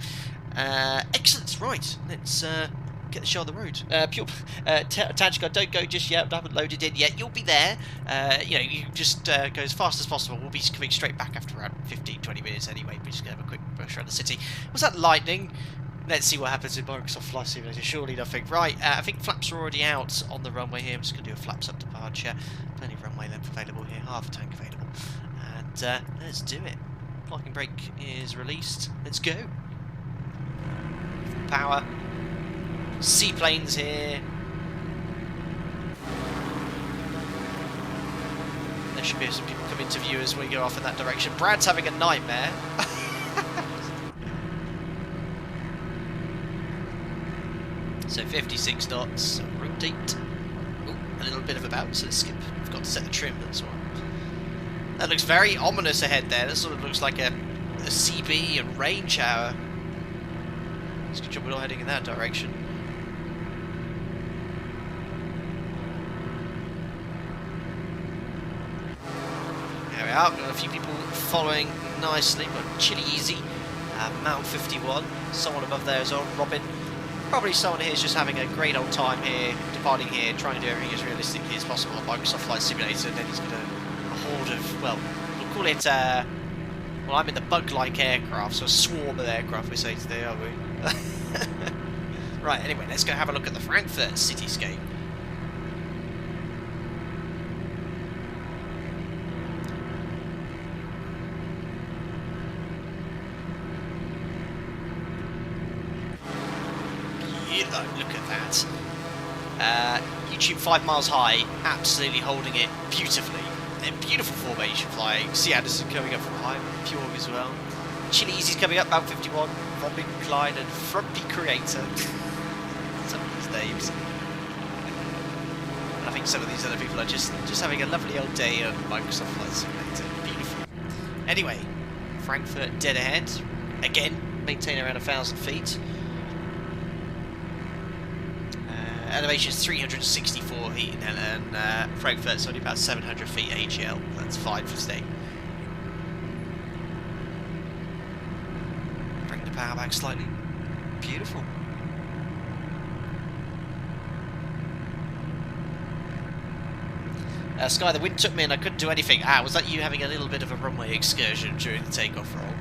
Excellent, right, let's get the show on the road. Tajka, don't go just yet, I haven't loaded in yet, you'll be there. You know, you just go as fast as possible. We'll be coming straight back after around 15-20 minutes anyway. We're just going to have a quick brush around the city. Was that lightning? Let's see what happens in Microsoft Flight Simulator. Surely nothing. Right, I think flaps are already out on the runway here. I'm just going to do a flaps up departure. Plenty of runway length available here, half a tank available. And let's do it. Parking brake is released. Let's go. Power. Seaplanes here. There should be some people coming to view as we go off in that direction. Brad's having a nightmare. So 56 knots, rotate. Ooh, a little bit of a bounce and a skip. Forgot to set the trim, that's all. That looks very ominous ahead there. That sort of looks like a CB and rain shower. It's a good job we're not heading in that direction. There we are. Got a few people following nicely, but chilly easy. Mount 51. Someone above there as well, Robin. Probably someone here is just having a great old time here, departing here, trying to do everything as realistically as possible on Microsoft Flight Simulator, and then he's got a horde of, well, we'll call it, well, I'm in the bug-like aircraft, so a swarm of aircraft we say today, are we? Right, anyway, let's go have a look at the Frankfurt Cityscape. Look at that. YouTube 5 miles high, absolutely holding it beautifully. A beautiful formation flying. See Anderson coming up from high, Pure as well. Chile Easy's coming up, Mount 51, Robin Klein and Frumpy Creator. Some of these names. And I think some of these other people are just having a lovely old day on Microsoft Flight Simulator. Beautiful. Anyway, Frankfurt dead ahead. Again, maintain around 1,000 feet. Elevation is 364 feet, and Frankfurt's only about 700 feet AGL. That's fine for today. Bring the power back slightly. Beautiful. Sky, the wind took me and I couldn't do anything. Was that you having a little bit of a runway excursion during the takeoff roll?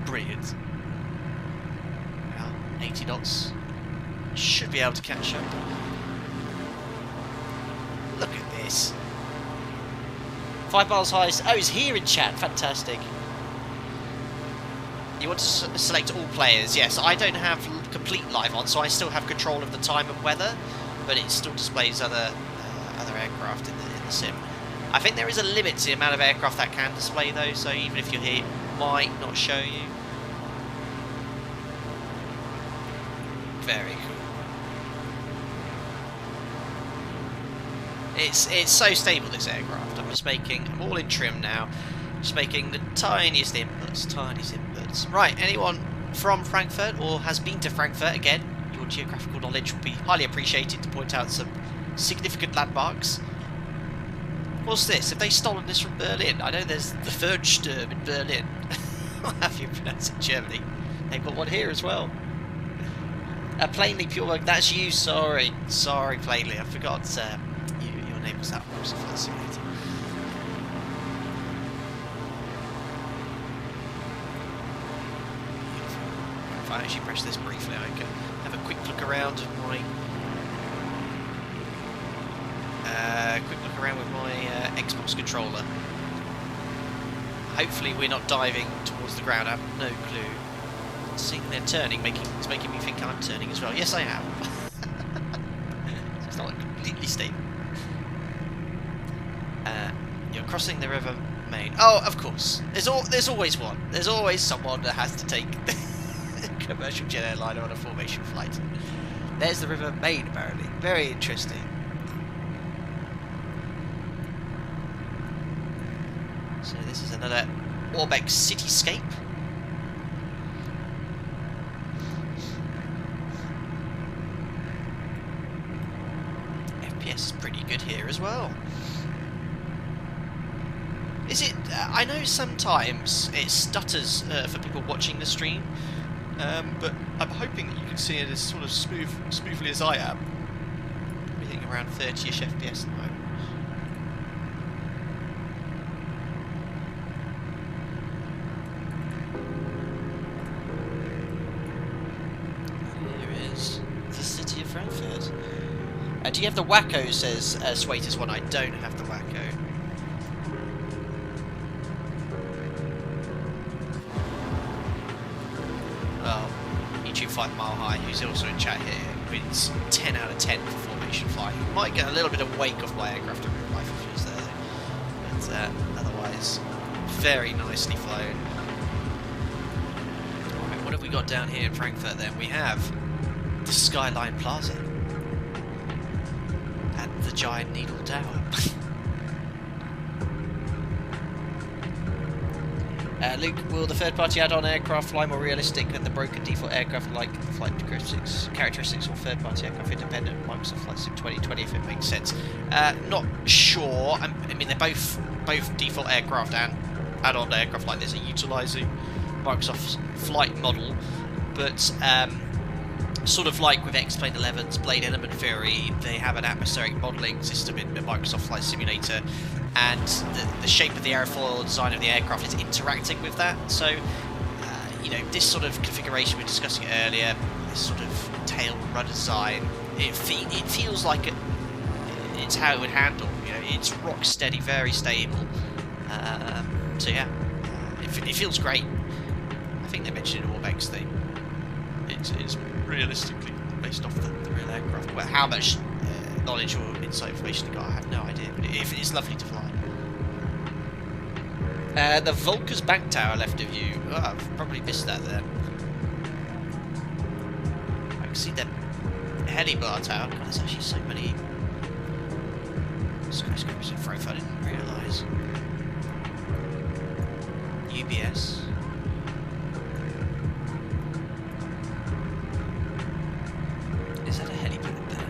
Brilliant. Well, 80 knots. Should be able to catch up. Look at this. 5 miles high. Oh, he's here in chat. Fantastic. You want to select all players? Yes, I don't have complete live on, so I still have control of the time and weather, but it still displays other aircraft in the sim. I think there is a limit to the amount of aircraft that can display though, so even if you're here, it might not show you. Very cool. It's so stable, this aircraft. I'm all in trim now. Just making the tiniest inputs. Right, anyone from Frankfurt or has been to Frankfurt, again, your geographical knowledge will be highly appreciated to point out some significant landmarks. What's this? Have they stolen this from Berlin? I know there's the Fernsturm in Berlin. How have you pronounce it in Germany? They've got one here as well. Plainly Pure, that's you, sorry. Sorry, Plainly, I forgot your name was that. If I actually press this briefly, I can have a quick look around my Quick look around with my Xbox controller. Hopefully we're not diving towards the ground. I have no clue. Seeing they're turning, it's making me think I'm turning as well. Yes, I am. It's not completely stable. You're crossing the River Main. Oh, of course. There's always one. There's always someone that has to take the commercial jet airliner on a formation flight. There's the River Main, apparently. Very interesting. So this is another ORBX Cityscape. FPS is pretty good here as well. Is it? I know sometimes it stutters for people watching the stream, but I'm hoping that you can see it as sort of smoothly as I am. Everything around 30ish FPS at the moment. Here is the city of Frankfurt. Do you have the Wacko? Says Swaiters one. I don't have the Wacko. Well, YouTube 5 Mile High, who's also in chat here, wins 10 out of 10 for formation flying. You might get a little bit of wake off my aircraft in real life if he was there, but otherwise, very nicely flown. Alright, what have we got down here in Frankfurt then? We have the Skyline Plaza and the Giant Needle Tower. Luke, will the third-party add-on aircraft fly more realistic than the broken default aircraft, like the flight characteristics or third-party aircraft independent of Microsoft Flight Sim 2020, if it makes sense? Not sure. I mean, they're both default aircraft and add-on aircraft like this are utilising Microsoft's flight model, but sort of like with X-Plane 11's Blade Element Theory, they have an atmospheric modelling system in the Microsoft Flight Simulator, and the shape of the airfoil design of the aircraft is interacting with that. So, you know, this sort of configuration we were discussing earlier, this sort of tail rudder design, it feels like it's how it would handle. You know, it's rock steady, very stable. So yeah, it feels great. I think they mentioned in ORBX thing. It's realistically based off the real aircraft. Well, how much knowledge or inside information they got, I have no idea. But it's lovely to fly. The Volker's Bank Tower left of you. Oh, I've probably missed that there. I can see the Helibar Tower. God, there's actually so many skyscrapers in Frankfurt I didn't realise. UBS. Is that a helipad there?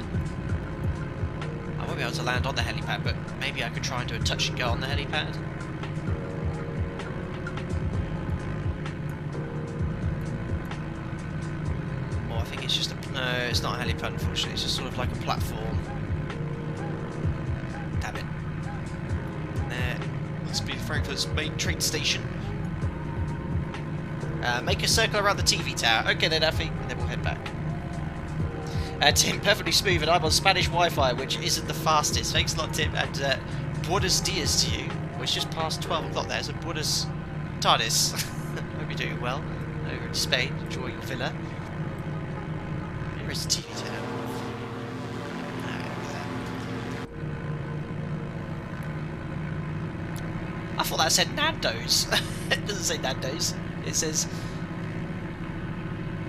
I won't be able to land on the helipad, but maybe I could try and do a touch and go on the helipad. Or I think it's just a... No, it's not a helipad, unfortunately. It's just sort of like a platform. Damn it. And there must be Frankfurt's main train station. Make a circle around the TV tower. Okay then, Effie, and then we'll head back. Tim, perfectly smooth, and I'm on Spanish Wi-Fi, which isn't the fastest. Thanks a lot, Tim, and buenos dias to you. Well, it's just past 12 o'clock there, so buenos tardes. Hope you're doing well over in Spain, enjoying your villa. Here is the TV tower. I thought that said Nando's. It doesn't say Nando's. It says...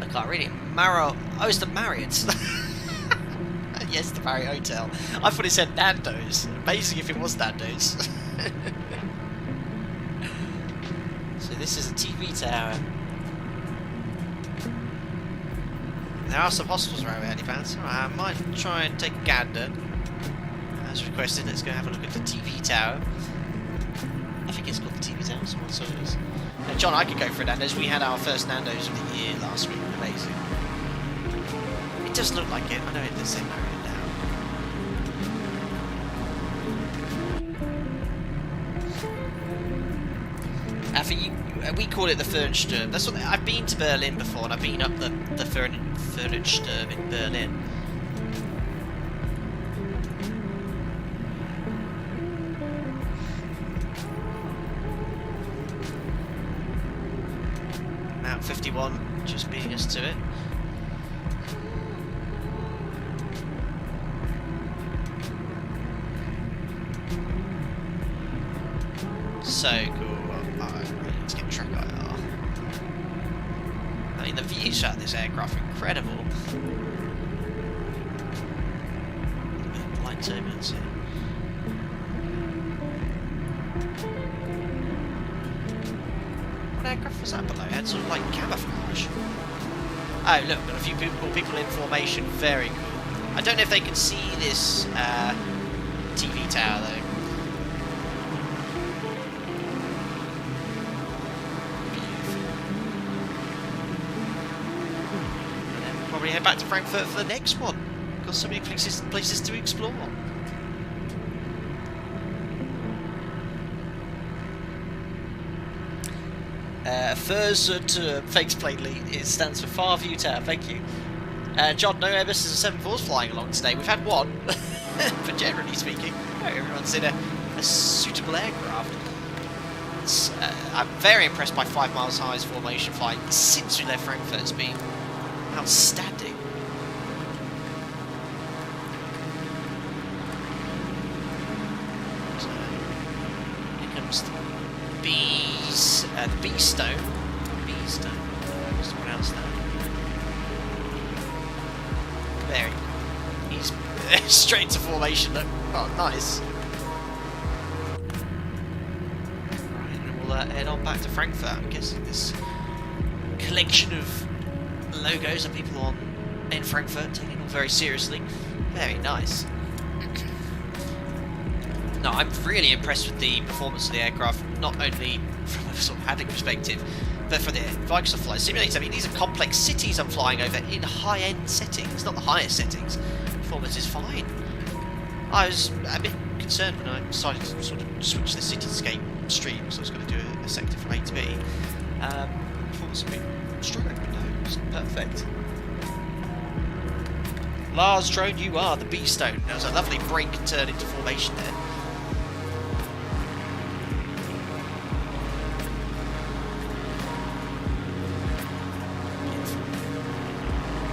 I can't read it. Oh, it's the Marriott. Yes, the Marriott Hotel. I thought it said Nando's. Amazing if it was Nando's. So this is a TV tower. There are some hospitals around here, helipads. I might try and take a gander. As requested, let's go have a look at the TV tower. I think it's called the TV tower, so what it is. John, I could go for a Nando's. We had our first Nando's of the year last week. Amazing. It does look like it. I know it does say Marriott now. I think we call it the Fernsturm. That's what I've been to Berlin before, and I've been up the Fernsturm in Berlin. out 51, just beating us to it. So cool. Alright, let's get track IR. I mean, the views out of this aircraft are incredible. Blind turbulence here. What aircraft was that below? It had sort of like camouflage. Oh, look, got a few people in formation. Very cool. I don't know if they can see this TV tower though. Probably head back to Frankfurt for the next one. Got so many places to explore. FIRST fakes plainly. It stands for Far View Tower. Thank you. John, no Airbus is a 74's flying along today. We've had one, but generally speaking, everyone's in a suitable aircraft. I'm very impressed by 5 miles high's formation flying since we left Frankfurt. It's been outstanding. So, here comes the B stone. Just to pronounce that. Very cool. He's straight to formation. Look. Oh, nice. Right, and we'll head on back to Frankfurt. I'm guessing this collection of logos of people in Frankfurt taking it all very seriously. Very nice. No, I'm really impressed with the performance of the aircraft, not only from a sort of handling perspective, but for the Microsoft Flight Simulator. I mean, these are complex cities I'm flying over in high-end settings, not the highest settings. Performance is fine. I was a bit concerned when I decided to sort of switch the Cityscape stream, so I was going to do a sector from A to B. Performance has been strong. It's perfect. Lars Drone, you are the B-stone. There was a lovely break and turn into formation there.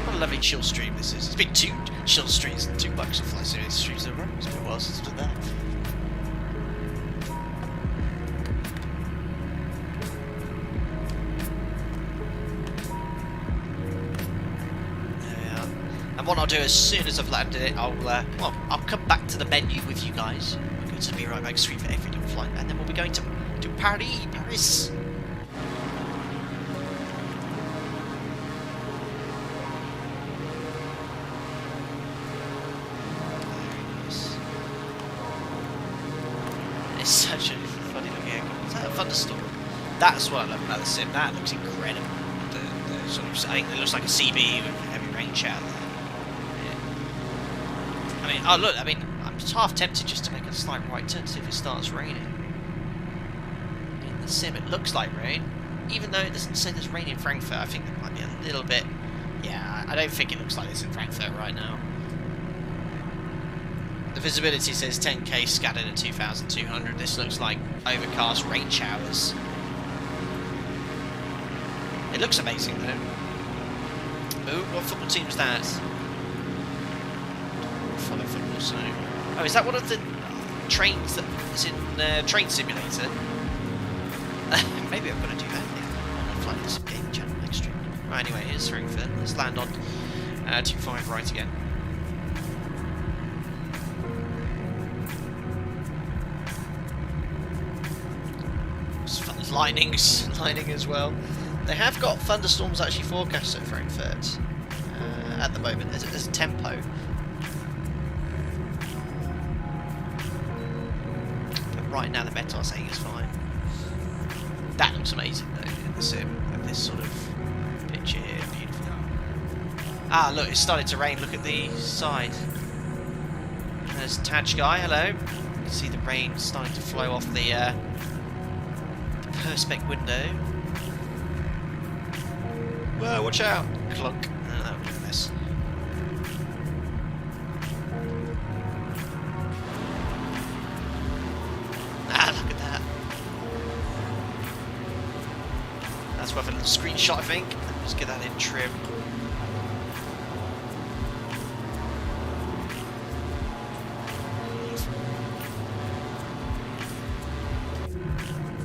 What a lovely chill stream this is. It's been 2 chill streams and 2 bucks of Flight Simulator streams in a row. It's been a while since I did that. And what I'll do as soon as I've landed it, I'll come back to the menu with you guys. We're going to be right back stream for every little flight, and then we'll be going to Paris. It's such a funny looking aircraft. Is that a thunderstorm? That's what I love about the sim. That looks incredible. The sort of, I think it looks like a CB with heavy rain shower there. I mean, oh look, I mean, I'm half tempted just to make a slight right turn to see if it starts raining. In the sim, it looks like rain. Even though it doesn't say there's rain in Frankfurt, I think it might be a little bit... Yeah, I don't think it looks like this in Frankfurt right now. The visibility says 10k scattered at 2,200. This looks like overcast rain showers. It looks amazing though. Ooh, what football team is that? Follow football, so... Oh, is that one of the trains that is in Train Simulator? Maybe I'm going to do that. I'm going to fly this game channel next stream. Right, anyway, here's Frankfurt. Let's land on 25 right again. Lightning as well. They have got thunderstorms actually forecast at Frankfurt at the moment. There's a tempo. But right now the Meteor saying is fine. That looks amazing though in the sim. With this sort of picture here, beautiful. Ah, look, it's started to rain. Look at the side. There's Taj Guy. Hello. You can see the rain starting to flow off the perspex window. Whoa, watch out! Clunk. Oh, that would be a mess. Ah, look at that. That's worth a little screenshot, I think. Let's get that in trim.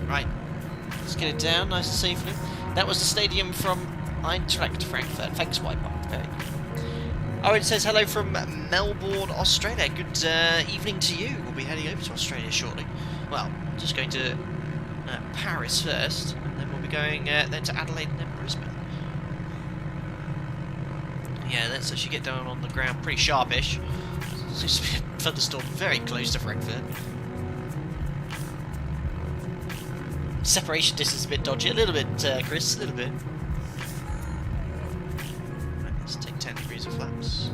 Right, let's get it down nice and safely. That was the stadium from Eintracht Frankfurt. Thanks, YPAD. Very good. Oh, it says hello from Melbourne, Australia. Good evening to you. We'll be heading over to Australia shortly. Well, just going to Paris first, and then we'll be going then to Adelaide and then Brisbane. Yeah, let's actually get down on the ground pretty sharpish. Seems to be a thunderstorm very close to Frankfurt. Separation distance is a bit dodgy, a little bit, Chris, a little bit. Right, let's take 10 degrees of flaps.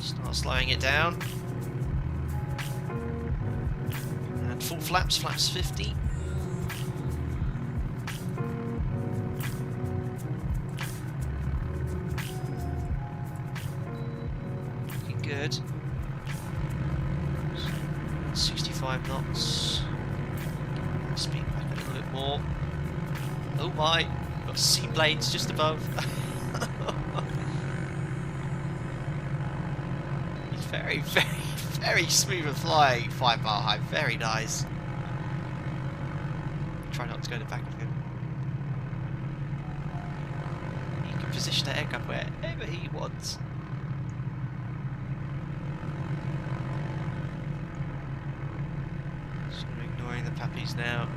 Start slowing it down. And full flaps, flaps 50. Looking good. 65 knots. Speed back a little bit more. Oh my! Got sea blades just above. He's very, very, very smooth and flying. 5 mile high, very nice. Try not to go to the back of him. He can position the aircraft wherever he wants. Ignoring the puppies now.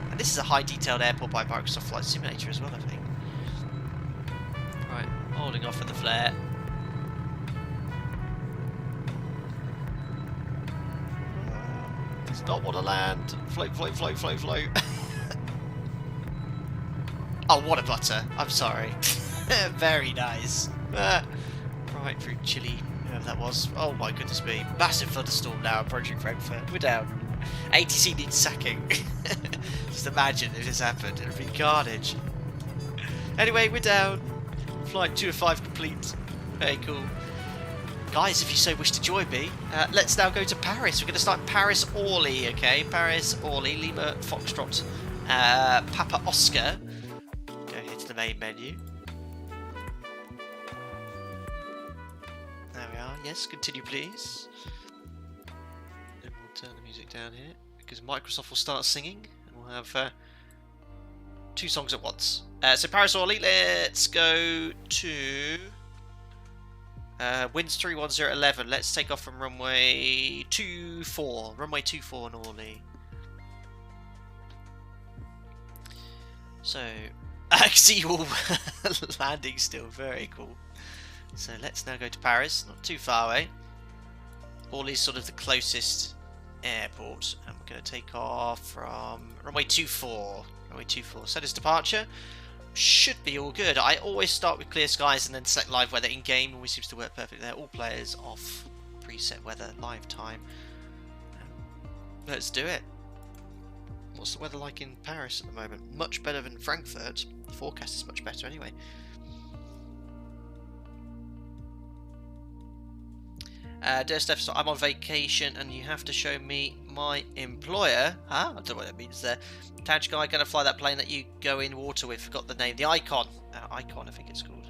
And this is a high detailed airport by Microsoft Flight Simulator as well, I think. Right, holding off at the flare. Does not want to land. Float, float, float, float, float. Oh, what a butter. I'm sorry. Very nice. Right through Chile. Whoever that was. Oh my goodness me. Massive thunderstorm now approaching Frankfurt. We're down. ATC needs sacking. Just imagine if this happened. It would be carnage. Anyway, we're down. Flight 2 of 5 complete. Very cool. Guys, if you so wish to join me, let's now go to Paris. We're going to start Paris Orly, okay? Paris Orly, Lima Foxtrot, Papa Oscar. Go here to the main menu. There we are. Yes, continue please. Then we'll turn the music down here because Microsoft will start singing and we'll have 2 songs at once. So Paris Orly, let's go to winds 31011. Let's take off from runway 24. Runway 24 in Orly. So I see you all landing still. Very cool. So let's now go to Paris, not too far away. Orly's sort of the closest airport, and we're going to take off from runway 24. Runway 24. Set as departure. Should be all good. I always start with clear skies and then select live weather in game. Always seems to work perfectly there. All players off. Preset weather, live time. Let's do it. What's the weather like in Paris at the moment? Much better than Frankfurt. The forecast is much better anyway. Dear Steph, so I'm on vacation and you have to show me my employer. I don't know what that means there. Taj guy going to fly that plane that you go in water with. Forgot the name. The Icon. Icon, I think it's called.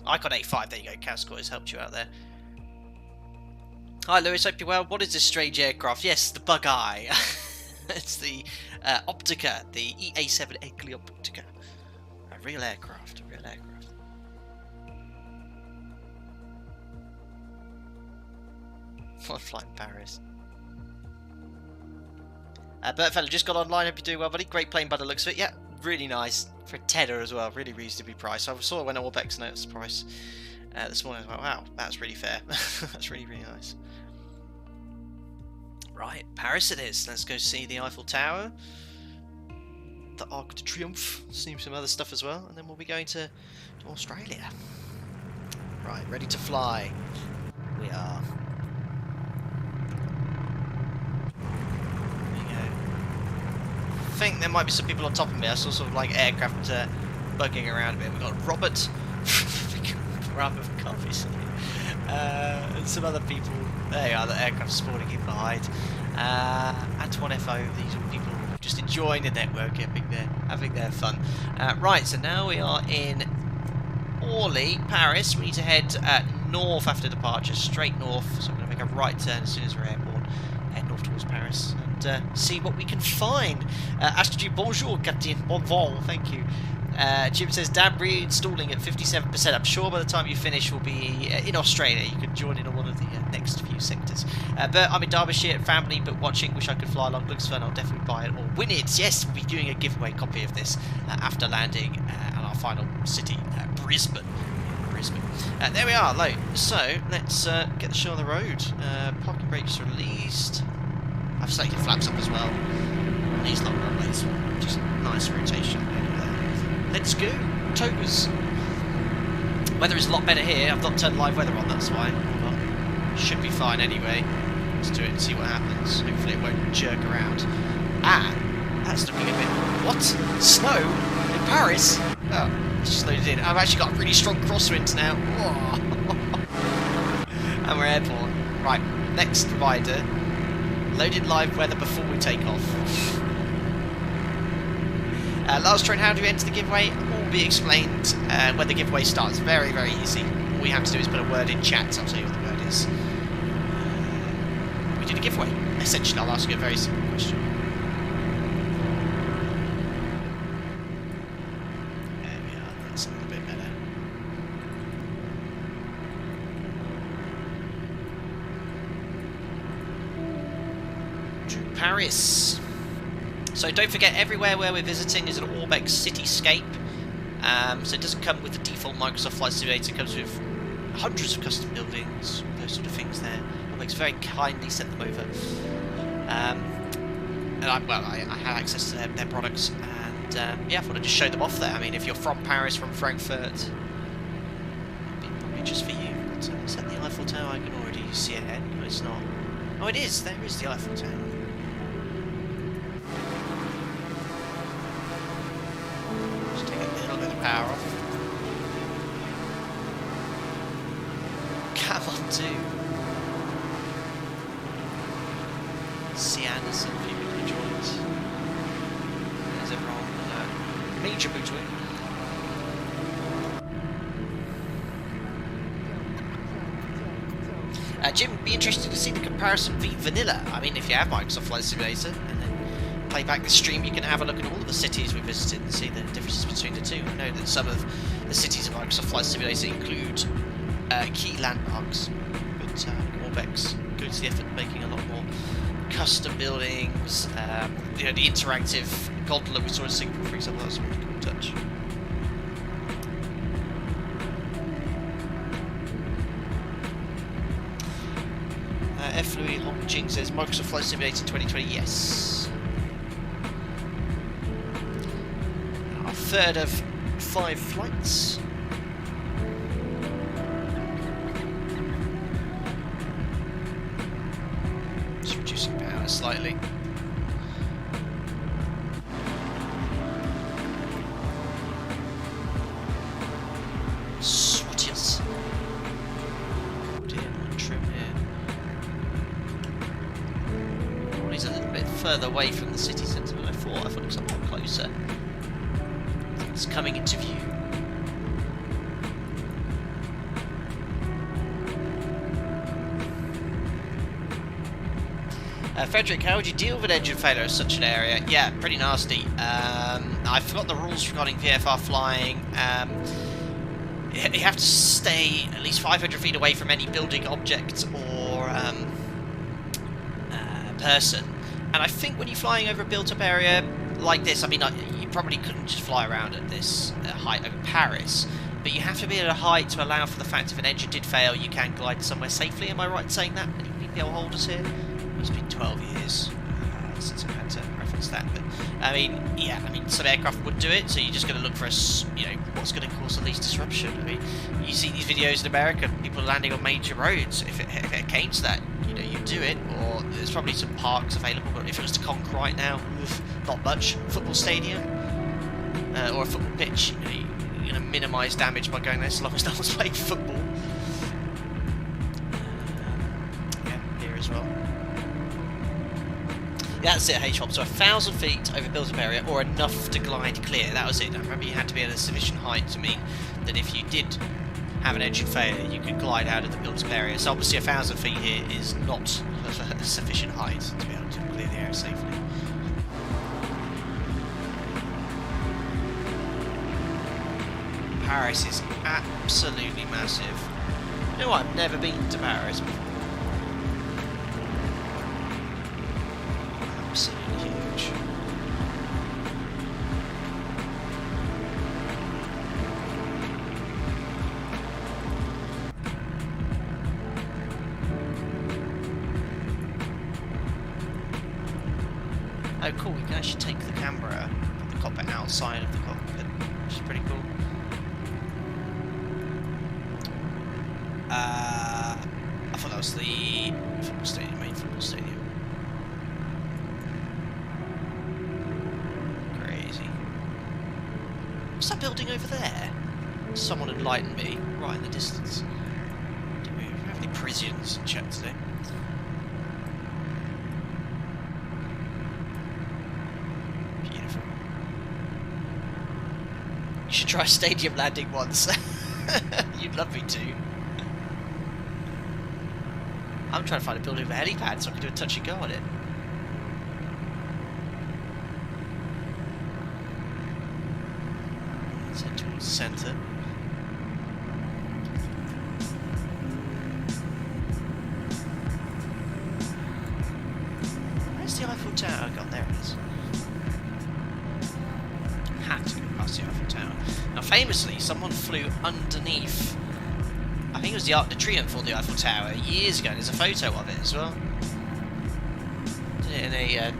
Icon 85. There you go. Casco has helped you out there. Hi Lewis, hope you're well. What is this strange aircraft? Yes, the Bug Eye. It's the Optica. The EA-7 Edgley Optica. A real aircraft. A real aircraft. I'm flying Paris. Bert Fella just got online. Hope you're doing well, buddy. Great plane by the looks of it. Yeah, really nice. For a tenner as well. Really reasonably priced. I saw it when ORBX noticed the price this morning. I was like, wow, that's really fair. That's really, really nice. Right, Paris it is. Let's go see the Eiffel Tower. The Arc de Triomphe. See some other stuff as well. And then we'll be going to Australia. Right, ready to fly. We are. I think there might be some people on top of me. I saw sort of like aircraft bugging around a bit. We've got Robert, obviously, and some other people. There you are, the aircraft spawning in behind. Antoine FO, these are people just enjoying the network, having their fun. Right, so now we are in Orly, Paris. We need to head north after departure, straight north. So I'm going to make a right turn as soon as we're airborne, head north towards Paris, and see what we can find. Astrid, bonjour, Captain. Bon vol, thank you. Jim says, damn, reinstalling at 57%. I'm sure by the time you finish we'll be in Australia. You can join in on one of the next few sectors. But I'm in Derbyshire, family, but watching. Wish I could fly along. Looks fun. I'll definitely buy it or win it. Yes, we'll be doing a giveaway copy of this after landing at our final city, Brisbane. There we are, low. So let's get the show on the road. Parking brakes released. I've selected flaps up as well. These long runways, just nice rotation. Let's go, Tobers. Weather is a lot better here. I've not turned live weather on, that's why. But should be fine anyway. Let's do it and see what happens. Hopefully it won't jerk around. That's looking a bit... What? Snow? In Paris? Oh, it's just loaded in. I've actually got a really strong crosswind now. And we're airborne. Right, next rider. Loaded live weather before we take off. Last train, how do you enter the giveaway? All be explained when the giveaway starts. Very, very easy. All you have to do is put a word in chat. I'll tell you what the word is. We did a giveaway. Essentially, I'll ask you a very simple question. There we are. That's a little bit better. To Paris. So don't forget, everywhere where we're visiting is an ORBX Cityscape. So it doesn't come with the default Microsoft Flight Simulator. It comes with hundreds of custom buildings, those sort of things there. ORBX very kindly sent them over. And I had access to their products, and yeah, I thought I'd just show them off there. I mean, if you're from Paris, from Frankfurt, it'd be probably just for you. But, is that the Eiffel Tower? I can already see ahead. No, it's not. Oh, it is. There is the Eiffel Tower. Power off. Come on, dude. C. Anderson, people who joined. There's everyone on a major motorway. Jim, be interested to see the comparison v vanilla. I mean, if you have Microsoft Flight Simulator and then play back the stream, you can have a look at all of the cities we visited and see the differences between the two. I know that some of the cities of Microsoft Flight Simulator include key landmarks, but ORBX goes to the effort of making a lot more custom buildings. You know, the interactive gondola we saw in Singapore, for example, that was a really cool touch. F. Louis Hong Jing says Microsoft Flight Simulator 2020, yes. Our third of 5 flights. Just reducing power slightly. Swatches. He's a little bit further away from the city centre than I thought. I thought it was a lot closer. It's coming into view. Frederick, how would you deal with engine failure in such an area? Yeah, pretty nasty. I forgot the rules regarding VFR flying. You have to stay at least 500 feet away from any building, object, or person. And I think when you're flying over a built-up area like this, I mean, you probably couldn't just fly around at this height over Paris, but you have to be at a height to allow for the fact if an engine did fail, you can glide somewhere safely. Am I right in saying that? Any PPL holders here? It's been 12 years since I've had to reference that, but I mean, yeah, I mean, some aircraft would do it, so you're just going to look for what's going to cause the least disruption. I mean, you see these videos in America, people landing on major roads. If it came to that, you know, you do it, or there's probably some parks available, but if it was to conk right now, not much. Football stadium, or a football pitch, you know, you're going to minimise damage by going there as long as no one's playing football. Yeah, here as well. That's it, H-hop. So 1,000 feet over built-up area, or enough to glide clear. That was it. Now, remember, you had to be at a sufficient height to mean that if you did have an engine failure, you could glide out of the built-up area. So obviously 1,000 feet here is not a sufficient height to be able to clear the area safely. Paris is absolutely massive. You know what? I've never been to Paris before. Absolutely huge. Oh cool, we can actually take the camera from the cockpit outside of the cockpit, which is pretty cool. I thought that was the football stadium, main football stadium. Crazy. What's that building over there? Someone enlightened me right in the distance. Do we have any Parisians in chat today? Beautiful. You should try a stadium landing once. You'd love me to. I'm trying to find a building with a helipad so I can do a touch and go on it. Let's head towards the centre. Where's the Eiffel Tower? Oh god, there it is. Had to go past the Eiffel Tower. Now famously, someone flew underneath, I think it was the Arc de Triomphe or the Eiffel Tower years ago. There's a photo of it as well. Did it in a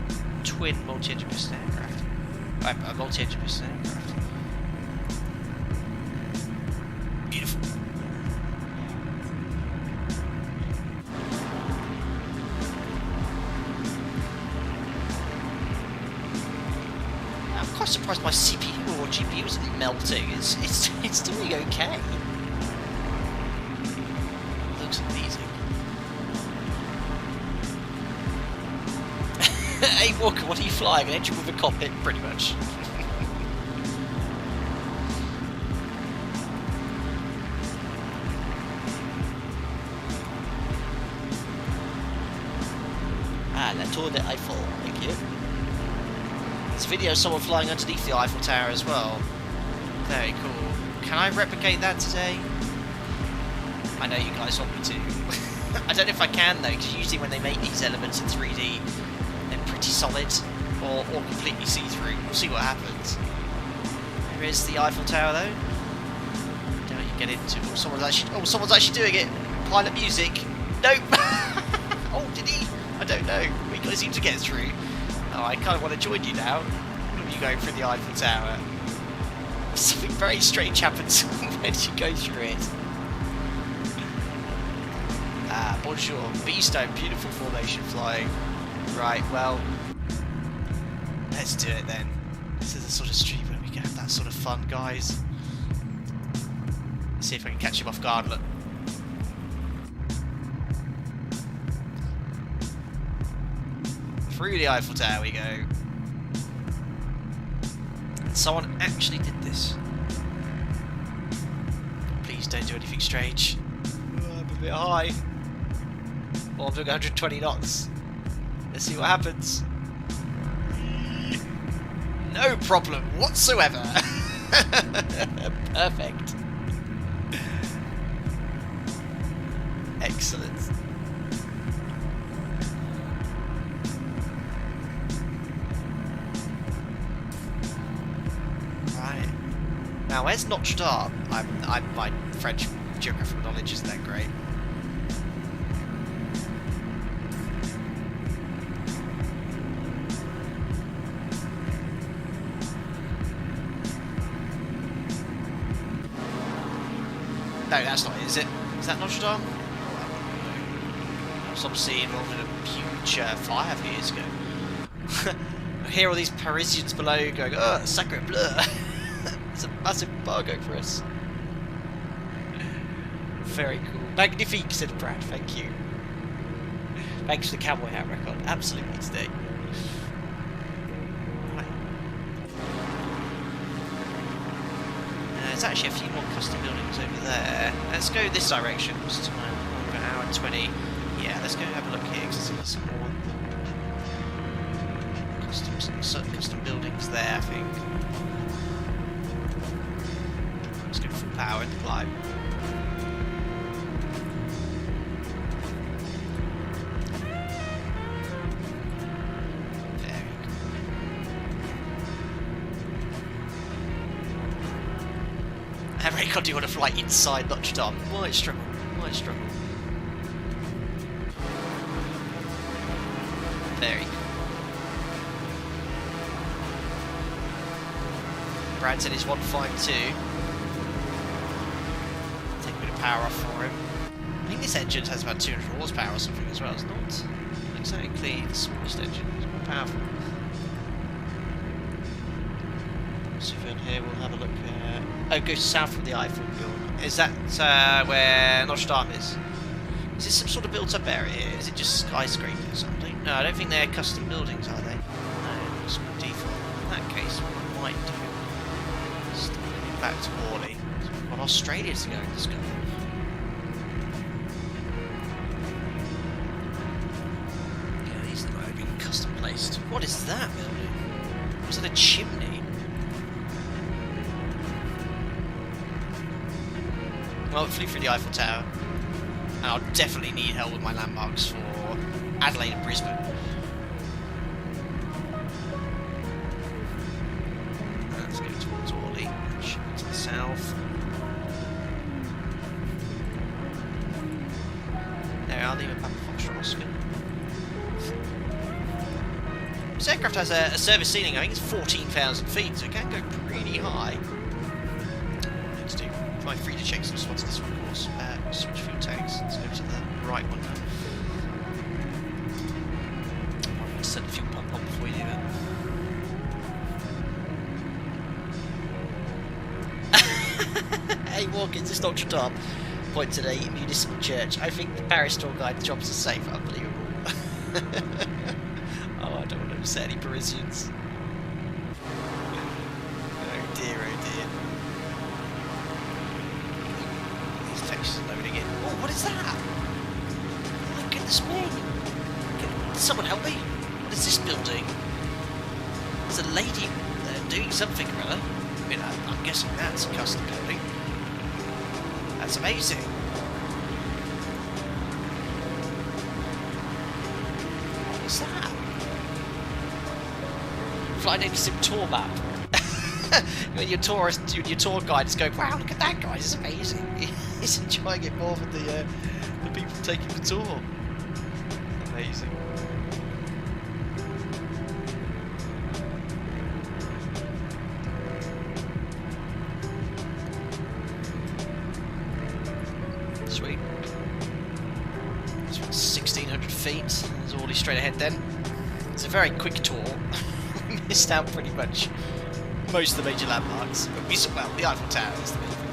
twin multi-engine piston aircraft. A multi-engine piston aircraft. Beautiful. I'm quite surprised my CPU or GPU isn't melting. It's doing okay. Amazing. Hey Walker, what are you flying? An engine with a cockpit, pretty much. La Tour de Eiffel, thank you. This video of someone flying underneath the Eiffel Tower as well. Very cool. Can I replicate that today? I know you guys want me to. I don't know if I can though, because usually when they make these elements in 3D, they're pretty solid or completely see-through. We'll see what happens. There is the Eiffel Tower though. Don't know what you get into. Oh, someone's actually doing it. Pilot music. Nope. Oh, did he? I don't know. We guys seem to get through. Oh, I kind of want to join you now. What are you going through the Eiffel Tower? Something very strange happens when you go through it. Bonjour, B-Stone, beautiful formation flying. Right, well, let's do it then. This is the sort of stream where we can have that sort of fun, guys. Let's see if I can catch him off guard, look. Through the Eiffel Tower we go. And someone actually did this. Please don't do anything strange. Oh, I'm a bit high. Well, I'm doing 120 knots. Let's see what happens. No problem whatsoever. Perfect. Excellent. Right. Now, where's Notre Dame? My French geographical knowledge isn't that great. No, that's not it, is it? Is that Notre Dame? I was obviously involved in a huge fire a few years ago. I hear all these Parisians below going, oh, sacre bleu. It's a massive embargo for us. Very cool. Magnifique, said Brad, thank you. Thanks for the cowboy hat record. Absolutely today. There's actually a few more custom buildings over there. Let's go this direction. Just an hour and 20. Yeah, let's go have a look here because there's some more custom buildings there, I think. Let's go full power and climb. I really do want to fly inside Notre Dame. Might struggle. Very cool. Brad said he's 152. Take a bit of power off for him. I think this engine has about 200 horsepower or something as well. It's not exactly the smallest engine. It's more powerful. So in here we'll have a look. Oh, it goes south from the Eiffel. Is that where Notre Dame is? Is this some sort of built-up area here? Is it just skyscrapers or something? No, I don't think they're custom buildings, are they? No, it's default. In that case, what I might do is head back to Orly. We've got Australia to go and discover. Yeah, these might have been custom placed. What is that building? Was it a chimney? Well, it flew through the Eiffel Tower, and I'll definitely need help with my landmarks for Adelaide and Brisbane. Let's go towards Orly, to the south. There we are, leave a Papa Foxtrot Oscar. This aircraft has a service ceiling, I think it's 14,000 feet, so it can go pretty high. Let's do. Am I free to check some spots this one, of course? Switch fuel tanks. Let's go to the right one now. I'm going to set the fuel pump on before you do that. Hey Morgan, this Notre Dame point to the municipal church. I think the Paris tour guide jobs are safe. Unbelievable. Oh, I don't want to upset any Parisians. Oh dear, oh dear. Loading in. Oh, what is that? Oh my goodness me! Can someone help me? What is this building? There's a lady there doing something or other. You know, I'm guessing that's a custom building. That's amazing. What is that? Flying into some tour map. Your tour guide is going, wow, look at that guy, it's amazing. He's enjoying it more than the people taking the tour. Amazing. Sweet. It's 1,600 feet. There's Orly straight ahead then. It's a very quick tour. We missed out pretty much most of the major landmarks. Well, the Eiffel Tower is the main thing.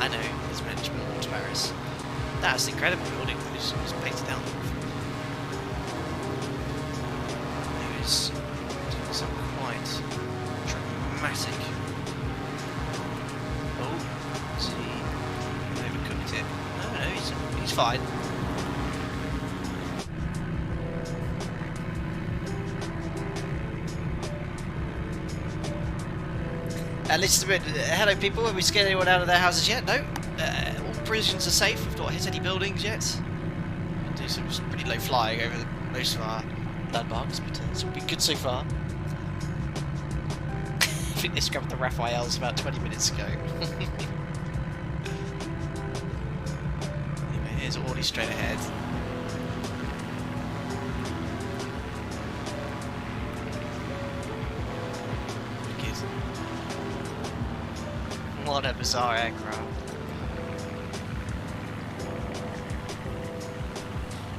I know, there's much more to Paris. That's an incredible building that is painted down. It is doing some quite dramatic. Oh, has he overcooked it? No, he's fine. Listen a bit. Hello people, have we scared anyone out of their houses yet? No. All Parisians are safe, we've not hit any buildings yet. We do some pretty low flying over most of our landmarks, but it's all been good so far. I think they scrubbed the Raphaels about 20 minutes ago. Anyway, here's Orly straight ahead. What a bizarre aircraft.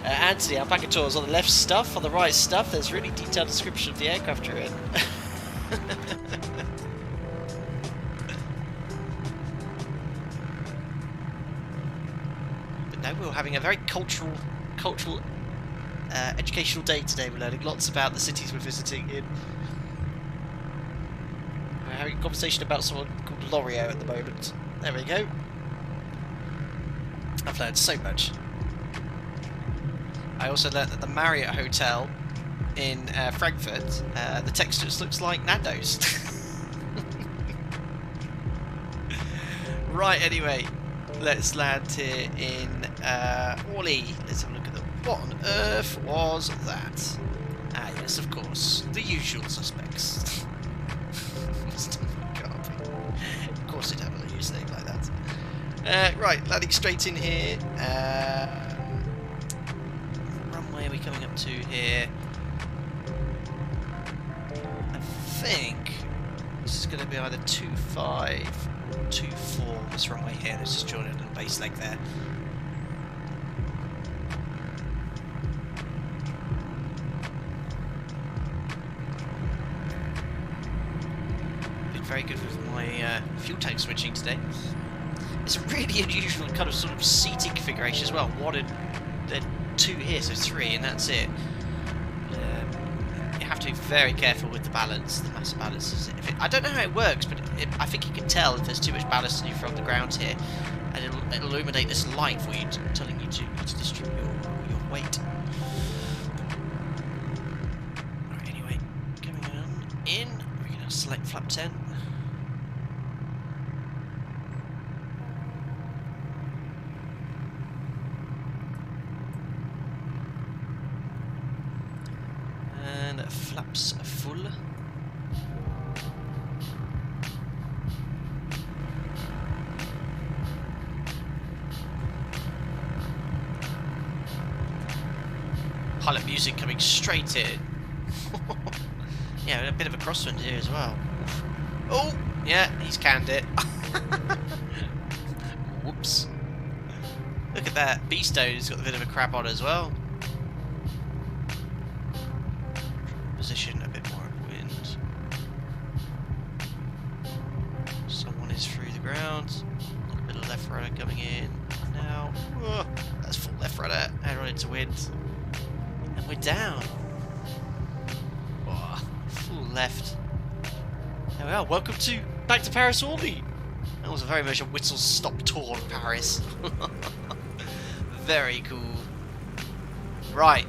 Anthony, our packet tours on the left stuff, on the right stuff. There's really detailed description of the aircraft you're in. But no, we're having a very cultural, educational day today. We're learning lots about the cities we're visiting in. having a conversation about someone called L'Oreal at the moment. There we go. I've learned so much. I also learned that the Marriott Hotel in Frankfurt, the text just looks like Nando's. Right, anyway, let's land here in Orly. Let's have a look at them. What on earth was that? Ah, yes, of course, the usual suspects. Of course it'd have a username like that. Right, landing straight in here. Runway are we coming up to here? I think this is going to be either 25 or 24. This runway here. Let's just join a little base leg there. Been very good with my fuel tank switching today. It's a really unusual kind of sort of seating configuration as well. One and then two here, so three, and that's it. You have to be very careful with the balance, the mass balance. I don't know how it works, but I think you can tell if there's too much ballast in you from the ground here, and it'll illuminate this light for you, telling you to distribute your weight. Alright, anyway, coming on in, we're going to select flap 10. Flaps full. Pilot music coming straight in. Yeah, a bit of a crosswind here as well. Oh, yeah, he's canned it. Whoops. Look at that. B-Stone's got a bit of a crap on as well. Position a bit more upwind. Someone is through the ground. A bit of left rudder coming in now. Whoa, that's full left rudder. And on into wind. And we're down. Whoa, full left. There we are. Welcome back to Paris Orly. That was very much a whistle stop tour of Paris. Very cool. Right.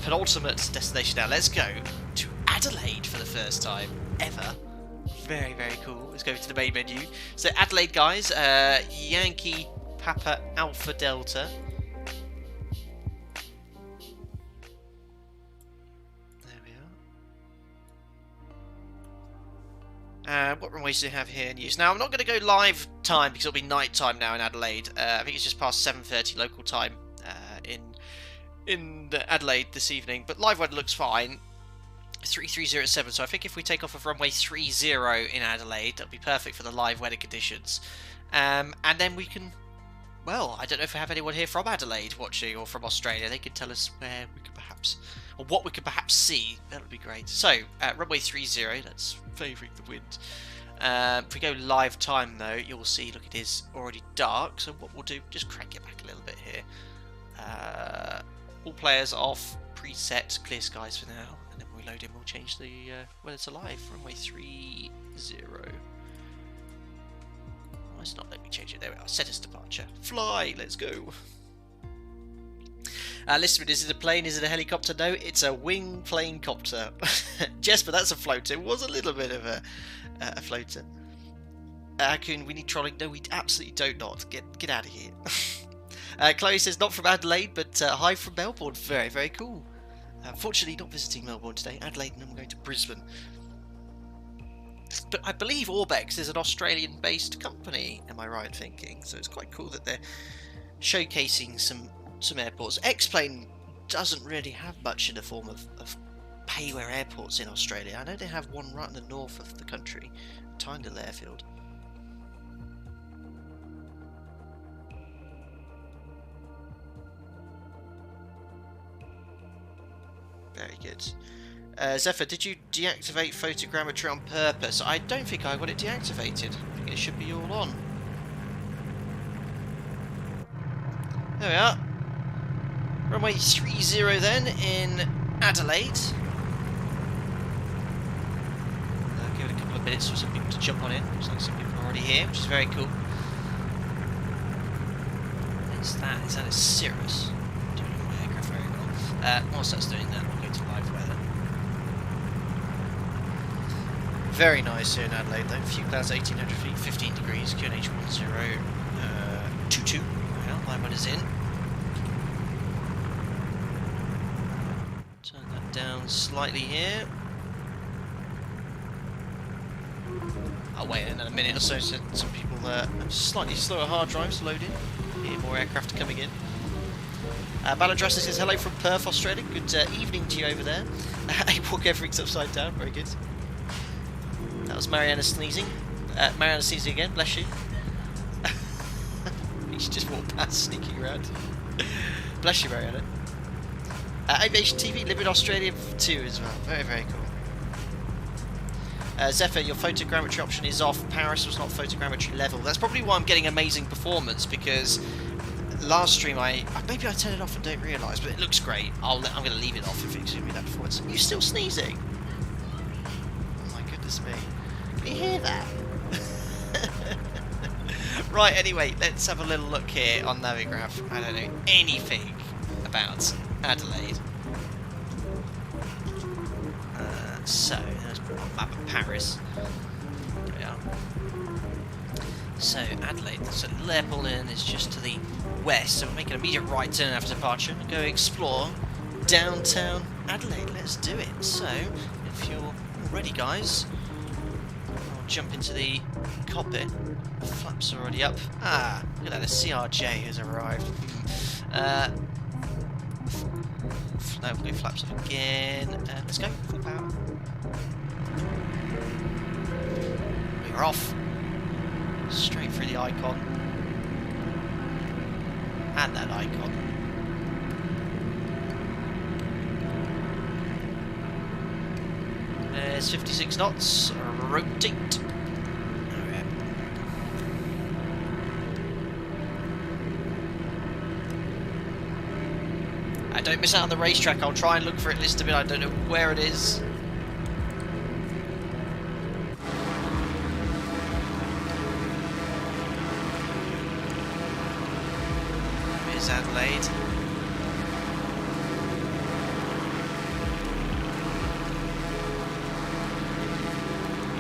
Penultimate destination now. Let's go to Adelaide for the first time ever. Very, very cool. Let's go to the main menu. So Adelaide, guys, Yankee Papa Alpha Delta. There we are. What runways do we have here in use? Now, I'm not going to go live time because it'll be night time now in Adelaide. I think it's just past 7:30 local time in Adelaide this evening, but live weather looks fine. 3307, so I think if we take off of runway 30 in Adelaide, that'll be perfect for the live weather conditions. And then we can, well, I don't know if we have anyone here from Adelaide watching or from Australia. They could tell us where we could perhaps, or what we could perhaps see. That would be great. So, runway 30, that's favouring the wind. If we go live time though, you'll see, look, it is already dark, so what we'll do, just crank it back a little bit here. All players off, preset, clear skies for now, and then when we load in, we'll change the weather to live. Runway 30. Why is it not letting me change it? There we are. Set as departure. Fly. Let's go. Listen, is it a plane? Is it a helicopter? No, it's a wing plane copter. Jesper, that's a floater. It was a little bit of a floater. Akun, we need trolling. No, we absolutely don't not. Get out of here. Chloe says, not from Adelaide, but hi from Melbourne. Very, very cool. Unfortunately, not visiting Melbourne today. Adelaide, and I'm going to Brisbane. But I believe ORBX is an Australian-based company. Am I right in thinking? So it's quite cool that they're showcasing some airports. X-Plane doesn't really have much in the form of pay-where airports in Australia. I know they have one right in the north of the country, Tyndall Airfield. Very good. Zephyr, did you deactivate photogrammetry on purpose? I don't think I got it deactivated. I think it should be all on. There we are. Runway 30 then in Adelaide. Give it a couple of minutes for some people to jump on in. Looks like some people are already here, which is very cool. Is that a Cirrus? Doing my aircraft very well. Whilst that's doing that, we'll go to live weather. Very nice here in Adelaide though. Few clouds, 1800 feet, 15 degrees, QNH 1022. Well, live weather's in. Turn that down slightly here. I'll wait in a minute or so some people have slightly slower hard drives loading. Hear more aircraft coming in. Baladressa says hello from Perth, Australia. Good evening to you over there. I walk everything's upside down. Very good. That was Mariana sneezing. Mariana sneezing again. Bless you. She just walked past, sneaking around. Bless you, Mariana. Aviation TV, live in Australia too as well. Very, very cool. Zephyr, your photogrammetry option is off. Paris was not photogrammetry level. That's probably why I'm getting amazing performance, because last stream maybe I turned it off and don't realise, but it looks great. I'm going to leave it off if it's giving me that performance. Are you still sneezing? Oh my goodness me. Can you hear that? Right, anyway, let's have a little look here on Navigraph. I don't know anything about Adelaide. So, there's a map of Paris. There we are. So, Adelaide, so Lebanon is just to the west, so we'll make an immediate right turn after departure and go explore downtown Adelaide. Let's do it. So, if you're all ready, guys, I'll jump into the cockpit. The flaps are already up. Ah, look at that, the CRJ has arrived. No, we'll go flaps up again. Let's go, full power. We're off. Straight through the icon. And that icon. There's 56 knots. Rotate. Don't miss out on the racetrack. I'll try and look for it listed, but I don't know where it is. Here's Adelaide.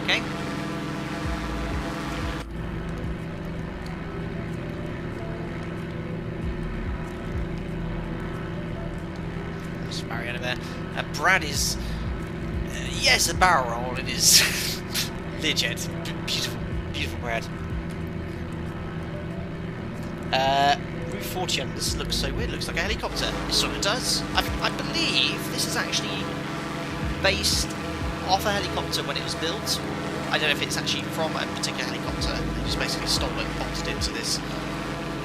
Okay. Mariana there. Brad is, yes, a barrel roll. It is legit. Beautiful, beautiful Brad. Route 40 on this looks so weird. Looks like a helicopter. It sort of does. I believe this is actually based off a helicopter when it was built. I don't know if it's actually from a particular helicopter. They just basically stole it and bolted it into this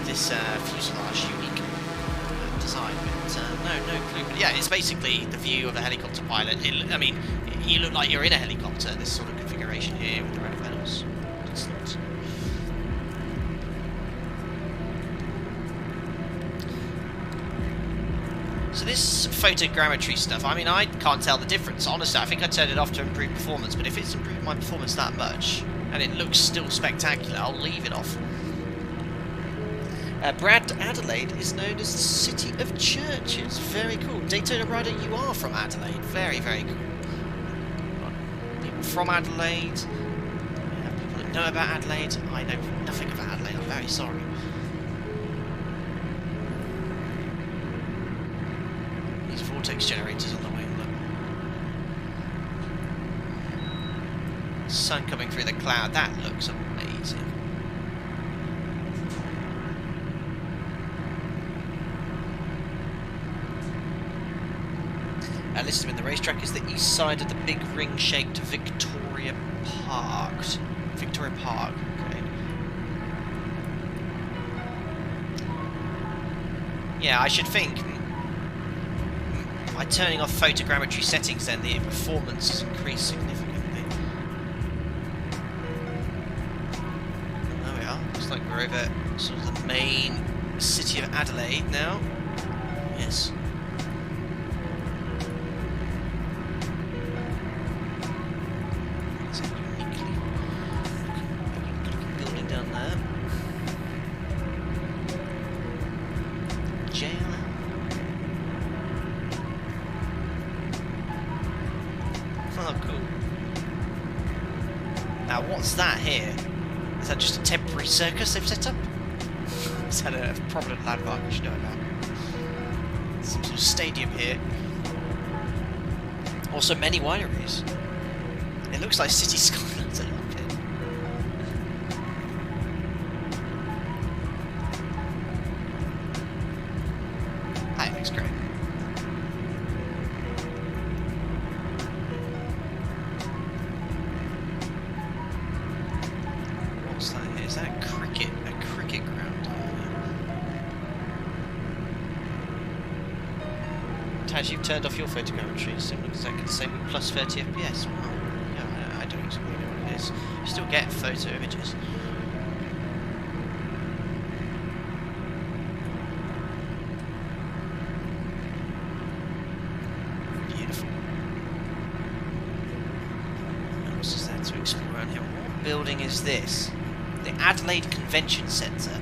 fuselage unique design. But no clue. But yeah, it's basically the view of a helicopter pilot. I mean, you look like you're in a helicopter. This sort of configuration here with the red pedals. Excellent. So this photogrammetry stuff, I mean, I can't tell the difference. Honestly, I think I turned it off to improve performance, but if it's improved my performance that much, and it looks still spectacular, I'll leave it off. Brad, Adelaide is known as the City of Churches. Very cool. Daytona Rider, you are from Adelaide. Very, very cool. People from Adelaide. People that know about Adelaide. I know nothing about Adelaide. I'm very sorry. These vortex generators on the way. Look. Sun coming through the cloud. That looks amazing. Listed in the racetrack is the east side of the big ring-shaped Victoria Park. Victoria Park, okay. Yeah, I should think by turning off photogrammetry settings then the performance has increased significantly. There we are. Looks like we're over sort of the main city of Adelaide now. Yes. Now, what's that here? Is that just a temporary circus they've set up? Is that a prominent landmark we should know about? Some sort of stadium here. Also, many wineries. It looks like city skylines a little bit. That looks great. What's that here? Is that a cricket ground? Taz, you've turned off your photogrammetry, so it looks exactly the same with plus 30 FPS. Wow. Yeah, I don't exactly know what it is. You still get photo images. Beautiful. What else is there to explore around here? What building is this? The Adelaide Convention Centre.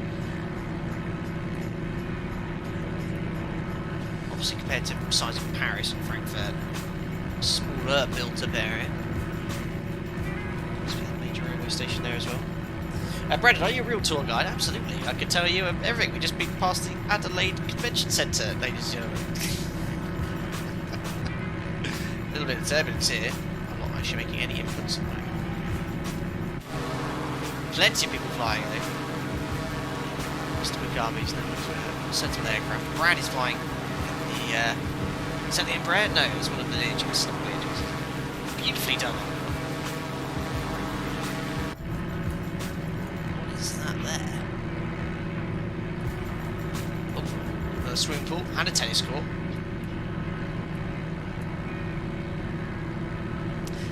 Obviously compared to the size of Paris and Frankfurt, smaller built-up area. There's a major railway station there as well. Brendan, are you a real tour guide? Absolutely. I can tell you everything. We've just been past the Adelaide Convention Centre, ladies and gentlemen. A little bit of turbulence here. I'm not actually making any influence on that. Plenty of people flying though. Mr. Mugabe's now sensible aircraft. Brad is flying. Is that the Embraer? No, it was one of the Lineages, not Lineages. Beautifully done. What is that there? Oh, another swimming pool and a tennis court.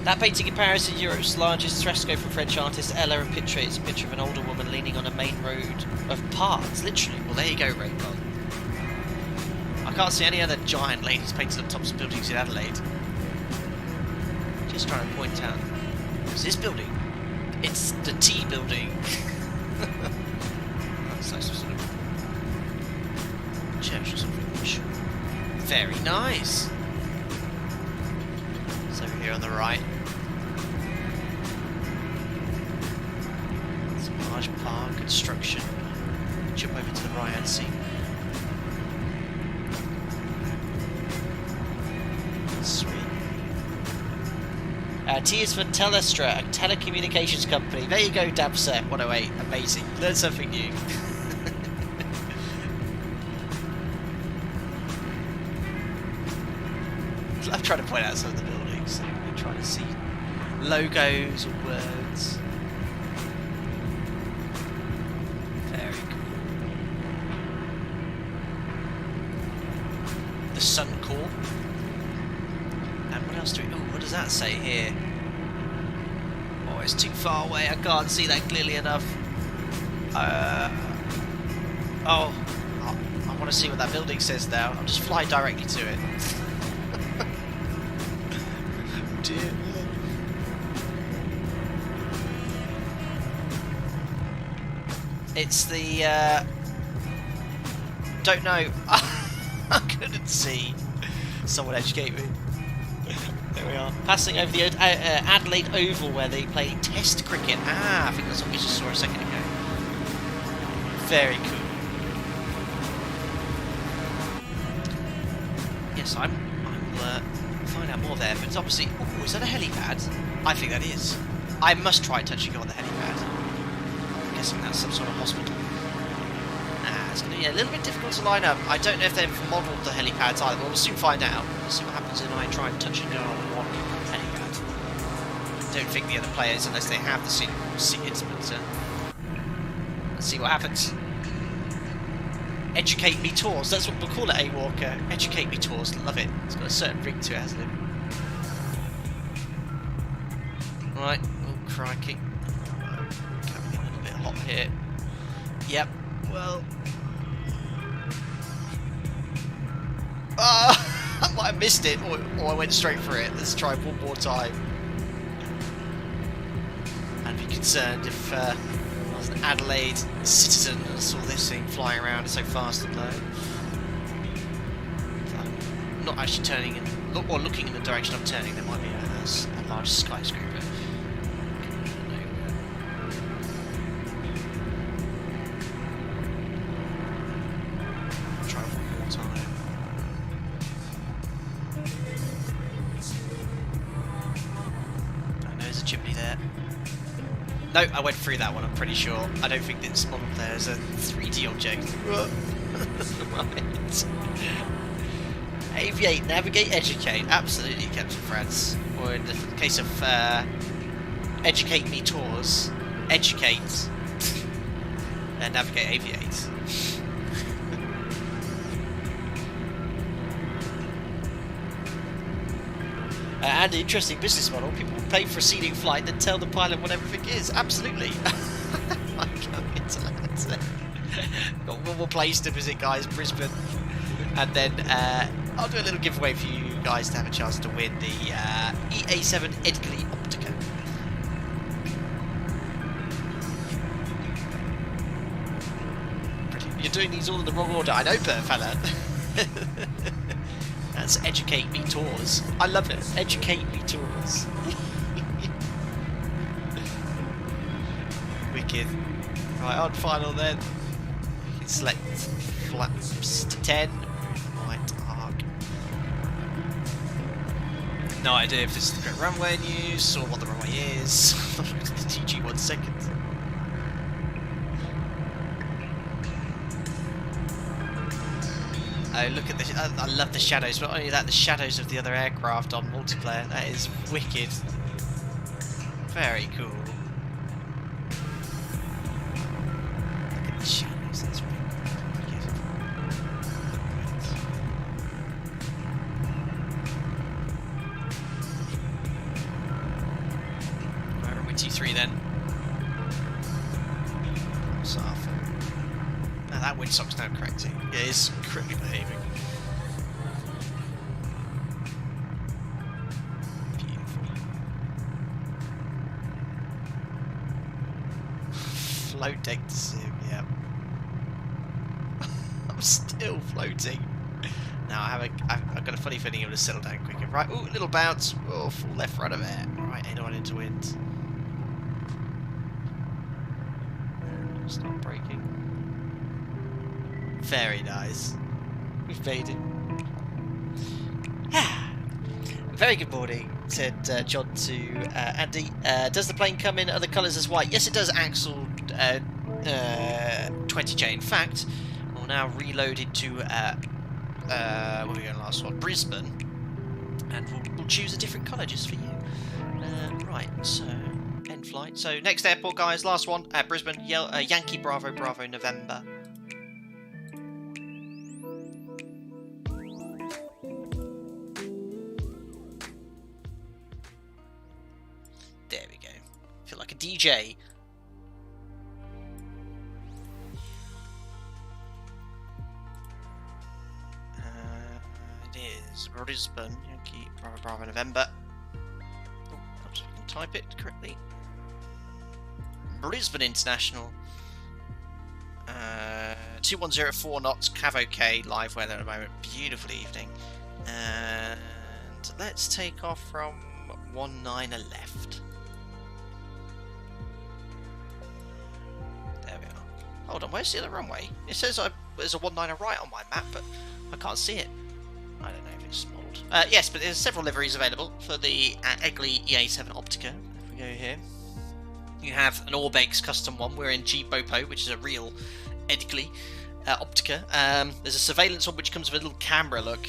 That painting in Paris is Europe's largest fresco from French artist Ella and Pitre. It's a picture of an older woman leaning on a main road of paths, literally. Well, there you go, Rainbow. I can't see any other giant ladies painted on tops of buildings in Adelaide. Just trying to point out. What's this building? It's the T building. That's like some sort of church or something. Very nice. It's over here on the right. Some large park construction. Jump over to the right hand seat. Sweet. T is for Telestra, a telecommunications company. There you go, Dabsep 108. Amazing. Learn something new. I'm trying to point out some of the buildings. I'm trying to see logos or words. Very cool. The Sun Core. What else do we... Oh, what does that say here? Oh, it's too far away. I can't see that clearly enough. I want to see what that building says now. I'll just fly directly to it. Dear. It's the... Don't know. I couldn't see. Someone educate me. There we are. Passing over the Adelaide Oval where they play test cricket. I think that's what we just saw a second ago. Very cool. Yes, I'm find out more there, but it's obviously... Oh, is that a helipad? I think that is. I must try touching on the helipad. I'm guessing that's some sort of hospital. It's going to be a little bit difficult to line up. I don't know if they've modelled the helipads either, but we'll soon find out. We'll see what happens when I try and touch and go on one helipad. I don't think the other players, unless they have the seat instruments. Let's see what happens. Educate me tours. That's what we'll call it, A-Walker. Educate me tours. Love it. It's got a certain ring to it, hasn't it? Right. Oh, crikey. Coming in a little bit hot here. Yep. Well... I might have missed it, or I went straight for it. Let's try one more time. I'd be concerned if I was an Adelaide citizen and saw this thing flying around so fast and low. I'm not actually turning in, or looking in the direction I'm turning. There might be a large skyscraper. No, I went through that one, I'm pretty sure. I don't think this model there is a 3D object. Right. Aviate, navigate, educate. Absolutely, Captain France. Or in the case of educate me tours, educate, navigate, aviate. And an interesting business model. People will pay for a scenic flight, then tell the pilot what everything is. Absolutely. I'm going into that. Got one more place to visit, guys. Brisbane. And then I'll do a little giveaway for you guys to have a chance to win the EA-7 Edgley Optica. You're doing these all in the wrong order. I know, fella. That's educate me tours. I love it. Educate me tours. Wicked. Right, on final then. You can select flaps to 10. Right arc. No idea if this is the correct runway in use or what the runway is. GG 1 second. Oh, look at this. I love the shadows, but not only that, the shadows of the other aircraft on multiplayer. That is wicked. Very cool. Look at the shadows, that's wicked. Right, runway 23 then. That windsock's now correcting. It is correctly behaving. Beautiful. Float deck to sim, yeah. I'm still floating. Now I've got a funny feeling it will settle down quicker. Right, ooh, little bounce. Oh, full left rudder there. Right, head on into wind. Stop braking. Very nice. We've made it. Very good morning, said John to Andy. Does the plane come in other colours as white? Yes, it does, Axel 20J. In fact, we'll now reload into where were we going last one? Brisbane. And we'll choose a different colour just for you. Right, so end flight. So next airport, guys, last one, Brisbane, Yankee Bravo Bravo November. There we go. Feel like a DJ. It is Brisbane, Yankee Bravo Bravo November. Oh, perhaps we can type it correctly. Brisbane International. 2104 knots, Cav OK, live weather at the moment. Beautiful evening. And let's take off from 19 left. There we are. Hold on, where's the other runway? It says there's a 19 right on my map, but I can't see it. I don't know if it's modelled. Yes, but there's several liveries available for the Edgley EA-7 Optica. If we go here, you have an ORBX custom one. We're in G-Bopo, which is a real Edgley Optica. There's a surveillance one which comes with a little camera look.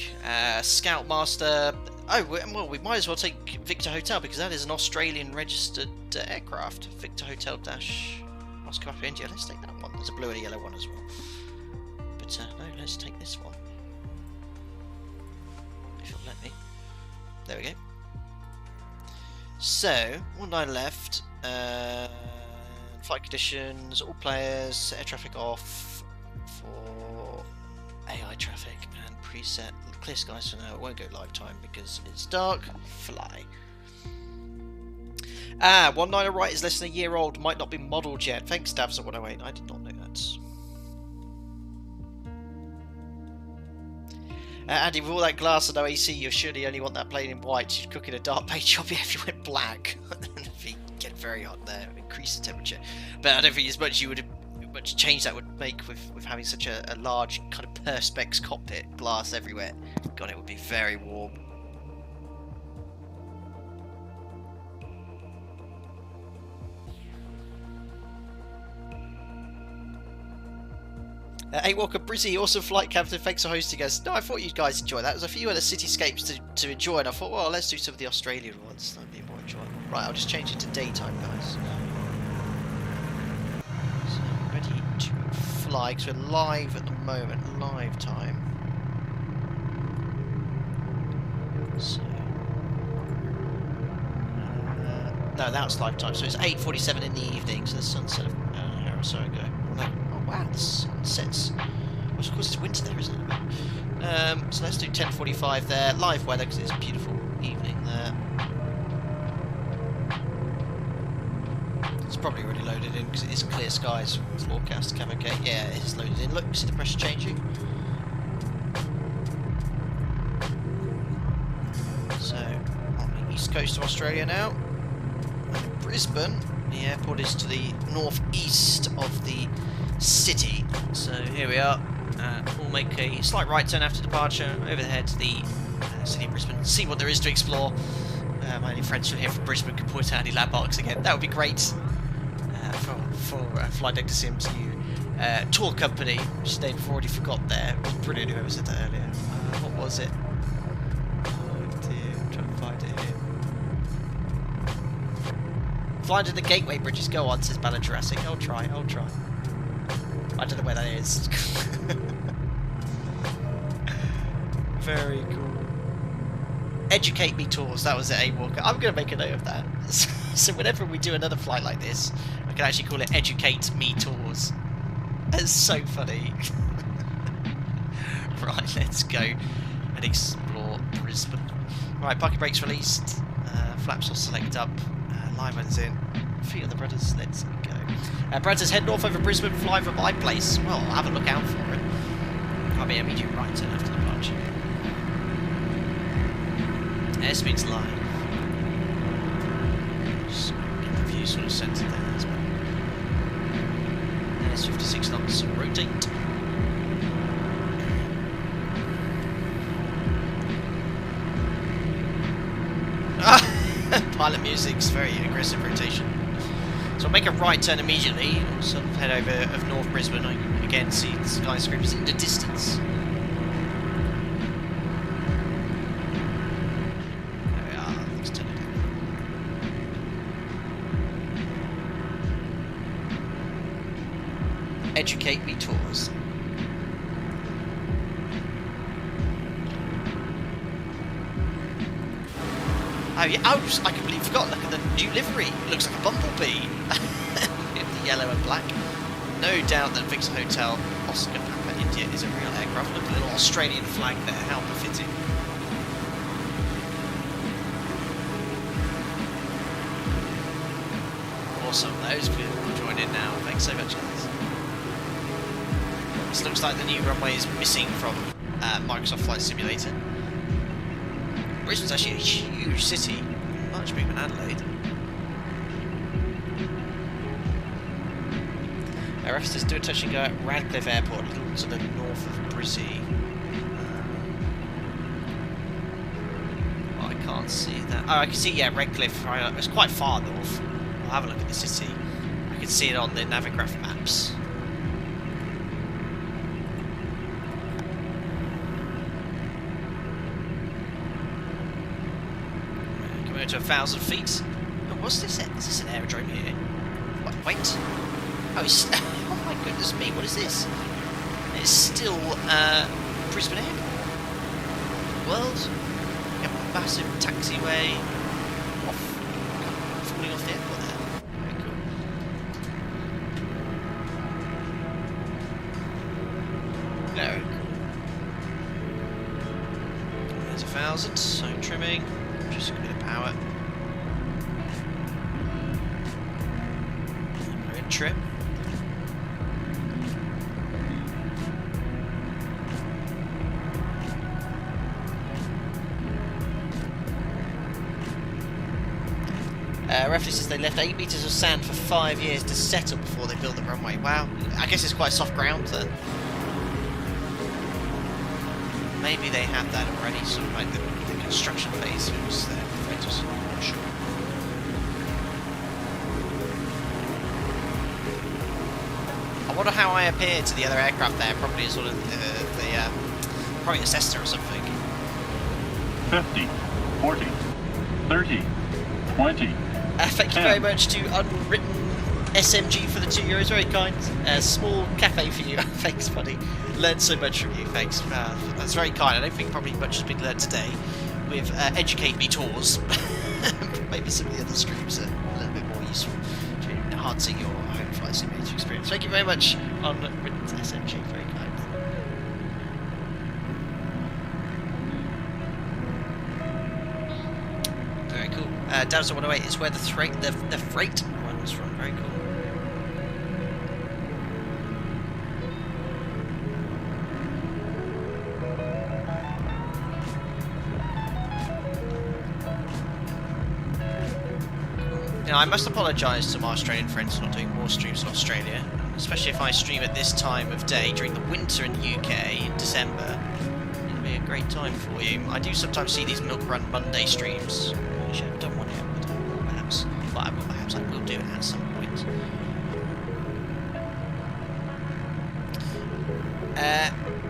Scoutmaster. Oh, well, we might as well take Victor Hotel because that is an Australian registered aircraft. Victor Hotel dash Moscow Upper India. Let's take that one. There's a blue and a yellow one as well. But no, let's take this one. If you'll let me. There we go. So, 19 left. Flight conditions, all players, air traffic off for AI traffic and preset. Clear skies for now. It won't go live time because it's dark. Fly. 19 right is less than a year old. Might not be modelled yet. Thanks, Davs at 108. I did not know that. Andy, with all that glass and OAC, you surely only want that plane in white. You'd cook in a dark paint job if you went black. If you get very hot there, increase the temperature. But I don't think as much much change that would make with having such a large kind of perspex cockpit, glass everywhere. God, it would be very warm. Hey Walker, Brizzy, awesome flight captain, thanks for hosting us. No, I thought you guys enjoy that. There's a few other cityscapes to enjoy, and I thought, well, let's do some of the Australian ones. That'd be more enjoyable. Right, I'll just change it to daytime, guys. So, ready to fly, because we're live at the moment, live time. So, no, that's live time, so it's 8:47 in the evening, so the sunset of an hour or so ago. No, oh wow, the sun sets. Well, of course, it's winter there, isn't it? So let's do 10:45 there. Live weather, because it's a beautiful evening there. It's probably already loaded in, because it is clear skies. Forecast, cam okay. Yeah, it is loaded in. Look, see the pressure changing. So, on the east coast of Australia now. And in Brisbane, the airport is to the northeast of the city. So here we are. We'll make a slight right turn after departure over the head to the city of Brisbane. See what there is to explore. My only friends from here from Brisbane can point out any landmarks again. That would be great for Flight Deck to Sims new tour company, which they've already forgot there. It was brilliant whoever said that earlier. What was it? Oh dear, I'm trying to find it here. Flying to the Gateway Bridges, go on, says Ballad Jurassic. I'll try. I don't know where that is. Very cool. Educate Me Tours, that was it, A-Walker. I'm going to make a note of that. So whenever we do another flight like this, I can actually call it Educate Me Tours. That's so funny. Right, let's go and explore Brisbane. Right, parking brakes released. Flaps will select up. Line one's in. Feet of the brothers, let's go. Brad says head north over Brisbane, fly from my place. Well, I'll have a look out for it. I'll be immediate right turn after departure. Airspeed's live. Just get the view sort of centered there as well. There's 56 knots, rotate. Pilot music's very aggressive rotation. So I'll make a right turn immediately. I'll sort of head over of North Brisbane. I can again see the skyscrapers in the distance. There we are. Let's turn it on. Educate Me Tours. Oh yeah, I completely forgot. Look at the new livery. It looks like a bumblebee. With the yellow and black. No doubt that Vic's Hotel Oscar Papa India is a real aircraft. Look at the little Australian flag there. How befitting. Awesome. Those people will join in now. Thanks so much, guys. This looks like the new runway is missing from Microsoft Flight Simulator. Brisbane's actually a huge city, much bigger than Adelaide. Our officers do a touch and go at Radcliffe Airport, a little to the north of Brizzy. Oh, I can't see that. Oh, I can see, yeah, Redcliffe. Right, it's quite far north. I'll have a look at the city. I can see it on the Navigraph maps. To 1,000 feet. Oh, what's this? Is this an aerodrome here? What, wait. Oh, it's. Oh my goodness me! What is this? It's still Brisbane Airport. World. You have a massive taxiway. Falling off the airport there. Very cool. Very cool. There's 1,000. So trimming. Just a bit of power. We're in trim. Referee says they left 8 metres of sand for 5 years to settle before they built the runway. Wow, I guess it's quite soft ground then. Maybe they had that already, sort of like the construction phase was there. I'm not sure. I wonder how I appear to the other aircraft there. Probably sort of probably a Cessna or something. 50, 40, 30, 20. Thank you very much to Unwritten SMG for the €2. Very kind. A small cafe for you. Thanks, buddy. Learned so much from you. Thanks. That's very kind. I don't think probably much has been learned today with Educate Me Tours. Maybe some of the other streams are a little bit more useful to enhancing your own flight simulator experience. Thank you very much, Unwritten SMG. Very kind. Very cool. Dallas 108 is where the freight one was from. Very cool. Now, I must apologise to my Australian friends for not doing more streams in Australia, especially if I stream at this time of day during the winter in the UK in December. It'll be a great time for you. I do sometimes see these Milk Run Monday streams. Actually, I've done one yet, but perhaps. Well, perhaps I will do it at some point.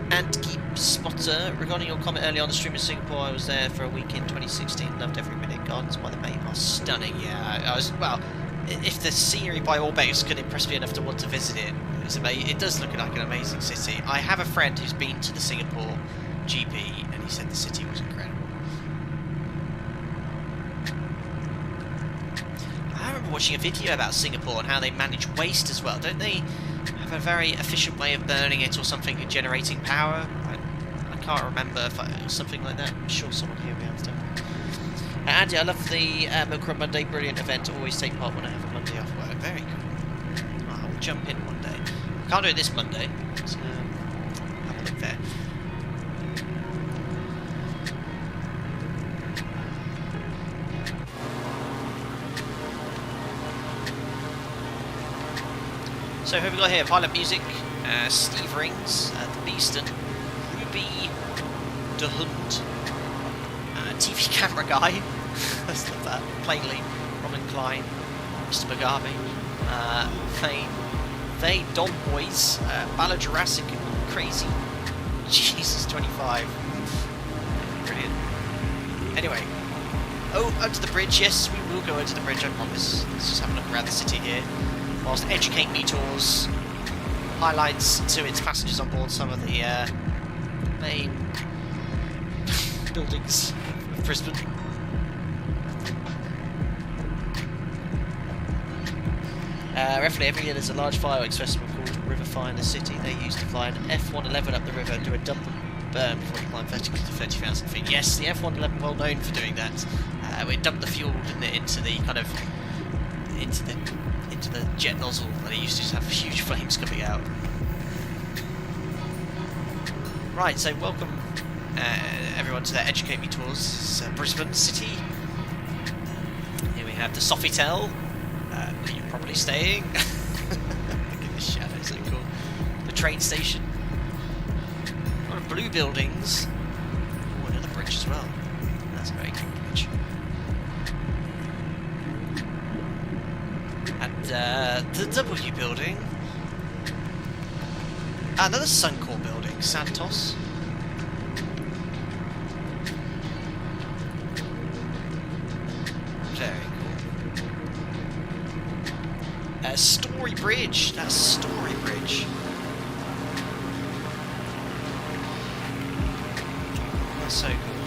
And Keep Spotter, regarding your comment earlier on the stream in Singapore, I was there for a week in 2016, loved every minute. Gardens by the Bay are stunning. Yeah, I was, well, if the scenery by ORBX could impress me enough to want to visit it, it does look like an amazing city. I have a friend who's been to the Singapore GP and he said the city was incredible. I remember watching a video about Singapore and how they manage waste as well. Don't they have a very efficient way of burning it or something and generating power? I can't remember if it was something like that. I'm sure someone here will be able to. Andy, I love the Milk Run Monday, brilliant event. Always take part when I have a Monday off work. Very cool. I'll jump in one day. I can't do it this Monday, so have a look there. So who have we got here? Pilot Music, Steve Rings, The Beaston, Ruby, De Hund, TV Camera Guy, let's love that, Plainly, Robin Klein, Mr. Mugabe, They Don Boys, Ballad Jurassic, Crazy, Jesus 25, brilliant. Anyway, under the bridge, yes, we will go under the bridge, I promise. Let's just have a look around the city here. Whilst Educate Me Tours highlights to its passengers on board some of the main buildings of Brisbane. Roughly every year there's a large fireworks festival called River Fire in the city. They used to fly an F-111 up the river and do a dump and burn before you climb vertically to 30,000 feet. Yes, the F-111 well known for doing that. We dump the fuel into the kind of into the jet nozzle, and it used to just have huge flames coming out. Right, so welcome everyone to their Educate Me Tours. It's Brisbane City. Here we have the Sofitel, where you're probably staying. Look at this shadow, so cool. The train station. A lot of blue buildings. Oh, another bridge as well. That's a very cool bridge. And the W building. Another Suncor building, Santos. Very cool. Story Bridge. That's Story Bridge. That's so cool.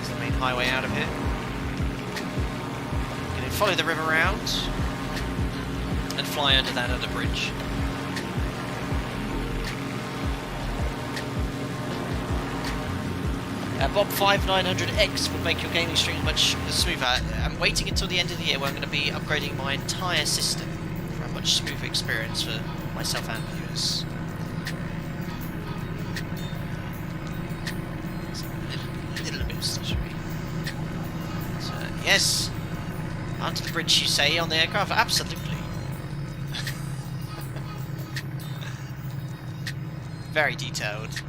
It's the main highway out of here. Follow the river round and fly under that other bridge. Bob 5900X will make your gaming stream much smoother. I'm waiting until the end of the year where I'm going to be upgrading my entire system for a much smoother experience for myself and viewers. It's a little bit stationary. So, yes. Under the bridge, you say, on the aircraft? Absolutely. Very detailed.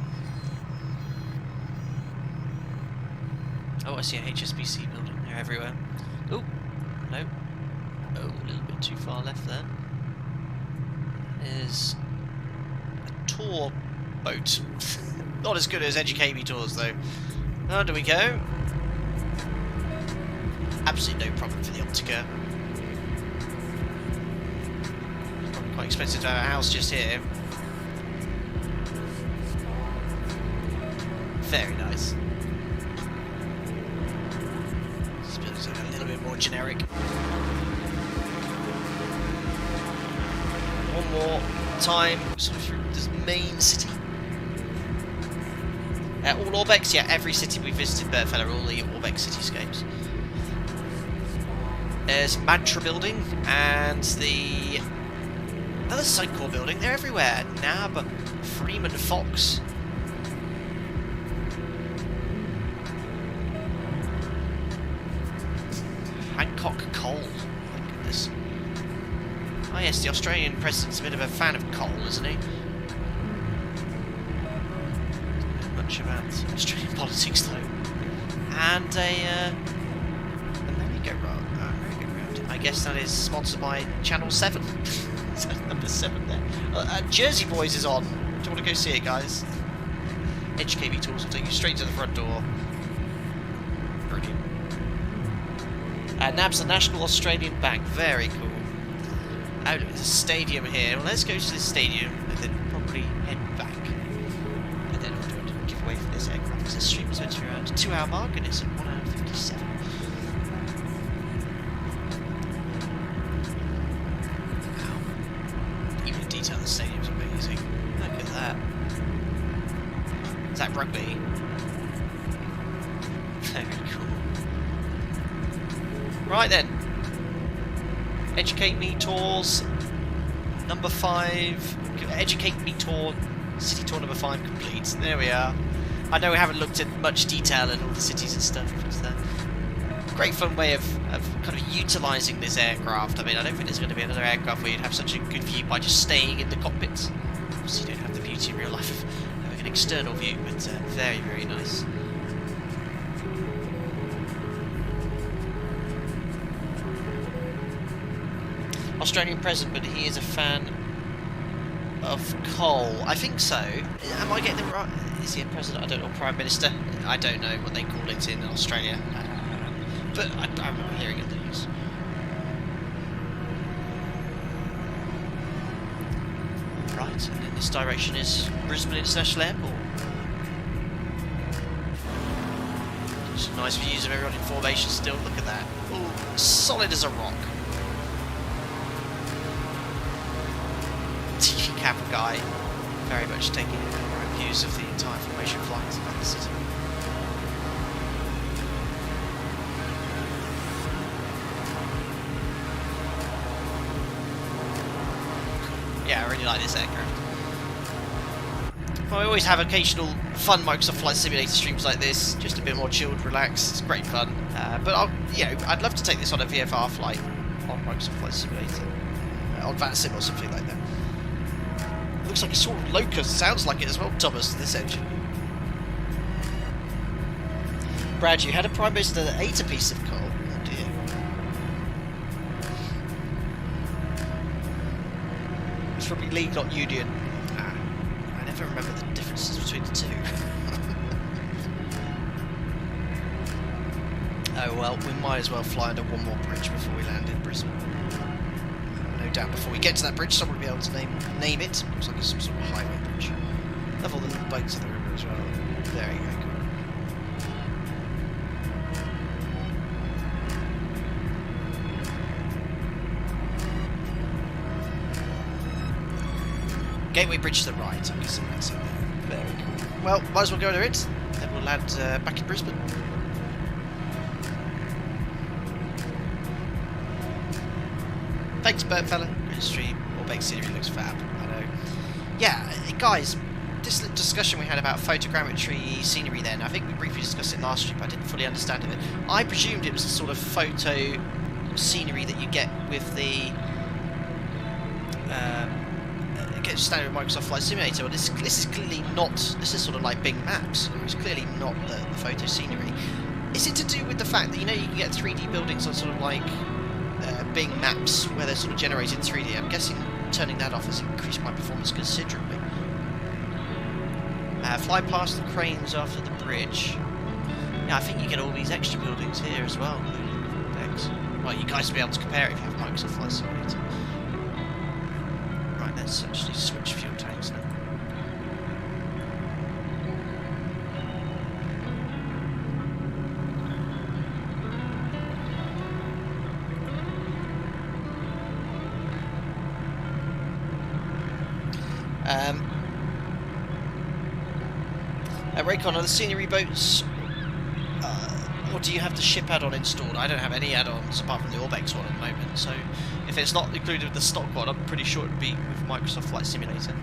Oh, I see a HSBC building. They're everywhere. Oh, no. Oh, a little bit too far left there. There's a tour boat. Not as good as Educate tours though. Under we go. Absolutely no problem for the Optica. Probably quite expensive to have a house just here. Very nice. This building's a little bit more generic. One more time, sort of through this main city. All ORBX, yeah, every city we visited, Bertfella, all the ORBX cityscapes. There's Mantra Building and the another Sitecore building. They're everywhere. Nab, Freeman, Fox. Hancock Coal. My goodness. Oh yes, the Australian president's a bit of a fan of coal, isn't he? Not much about Australian politics though. And a merry-go-round. I guess that is sponsored by Channel 7. Number 7 there. Jersey Boys is on. Do you want to go see it, guys? HKV Tours will take you straight to the front door. Brilliant. NAB's the National Australian Bank. Very cool. Oh, there's a stadium here. Well, let's go to this stadium and then probably head back. And then I'll do a giveaway for this aircraft because this stream is meant to be around a 2-hour mark and it's at 1 hour 57. Wow. Even the detail of the stadium's amazing. Look at that. Is that rugby? Very cool. Right then. Educate Me Tours number 5. Educate Me Tour City Tour number 5 complete. There we are. I know we haven't looked at much detail in all the cities and stuff, but it's a great fun way of kind of utilising this aircraft. I mean, I don't think there's going to be another aircraft where you'd have such a good view by just staying in the cockpits. Obviously you don't have the beauty in real life of having an external view, but very, very nice. Australian president, but he is a fan of coal. I think so. Am I getting it right? Is he a president? I don't know. Prime Minister? I don't know what they call it in Australia. But I remember hearing it in the news. Right, and in this direction is Brisbane International Airport. Some nice views of everyone in formation still. Look at that. Ooh, solid as a rock. TV camera guy, very much taking views of the entire formation flight of the city. Yeah, I really like this aircraft. Well, I always have occasional fun Microsoft Flight Simulator streams like this, just a bit more chilled, relaxed. It's great fun. But I'd love to take this on a VFR flight on Microsoft Flight Simulator, on VATSIM or something like that. Looks like a sort of Locust, sounds like it as well, Thomas, this engine. Brad, you had a Prime Minister that ate a piece of coal. Oh dear. It's probably League, not Union. I never remember the differences between the two. Oh well, we might as well fly under one more bridge before we land in Brisbane. No doubt before we get to that bridge someone will be able to name it. Looks like it's some sort of highway bridge. Love all the little boats in the river as well. Very, very cool. Gateway Bridge to the right, I'm guessing that's it there. Very cool. Well, might as well go under it, then we'll land back in Brisbane. Thanks, Bertfella. Great stream. ORBX scenery looks fab. I know. Yeah, guys, this discussion we had about photogrammetry scenery then, I think we briefly discussed it last stream, but I didn't fully understand it. I presumed it was the sort of photo scenery that you get with the standard Microsoft Flight Simulator, but this is clearly not. This is sort of like Bing Maps. It's clearly not the photo scenery. Is it to do with the fact that you can get 3D buildings on sort of like Bing maps where they're sort of generated in 3D. I'm guessing turning that off has increased my performance considerably. Fly past the cranes after the bridge. Yeah, I think you get all these extra buildings here as well. Well, you guys will be able to compare it if you have Microsoft Flight Simulator. Right, let's actually switch fuel tanks now. Raycon, are the scenery boats, or do you have the ship add-on installed? I don't have any add-ons apart from the ORBX one at the moment, so if it's not included with the stock one, I'm pretty sure it would be with Microsoft Flight Simulator.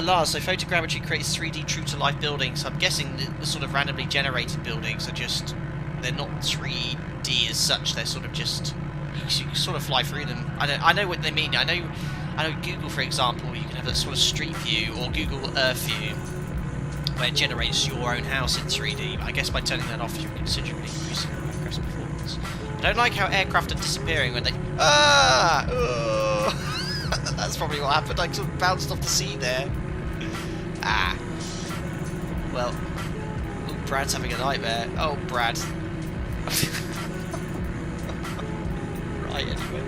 Lars, so photogrammetry creates 3D true-to-life buildings. I'm guessing the sort of randomly generated buildings are just, they're not 3D as such, they're sort of just, you can sort of fly through them. I know what they mean. I know Google, for example, you can have a sort of street view or Google Earth view where it generates your own house in 3D. But I guess by turning that off, you're considerably increasing your aircraft's performance. I don't like how aircraft are disappearing when they... That's probably what happened. I sort of bounced off the seat there. Well. Oh, Brad's having a nightmare. Oh, Brad. Right, anyway.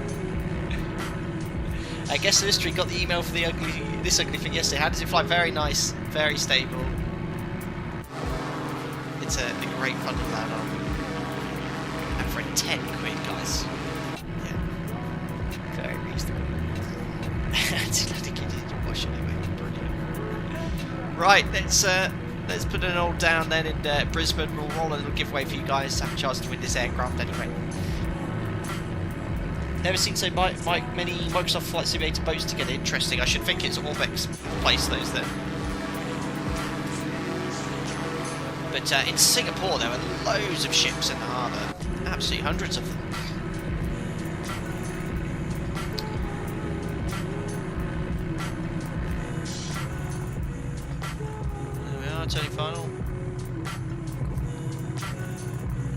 I guess the mystery got the email for this ugly thing yesterday. How does it fly? Very nice, very stable. It's a great fun to land on. And for 10 quid, guys. Yeah. Very reasonable. It's like a kid in your wash anyway. Brilliant. Right, let's put an old down then in Brisbane. We'll roll a little giveaway for you guys to have a chance to win this aircraft anyway. Never seen so many Microsoft Flight Simulator boats together. Interesting. I should think it's ORBX place those then. But in Singapore there were loads of ships in the harbour. Absolutely hundreds of them. There we are, turning final.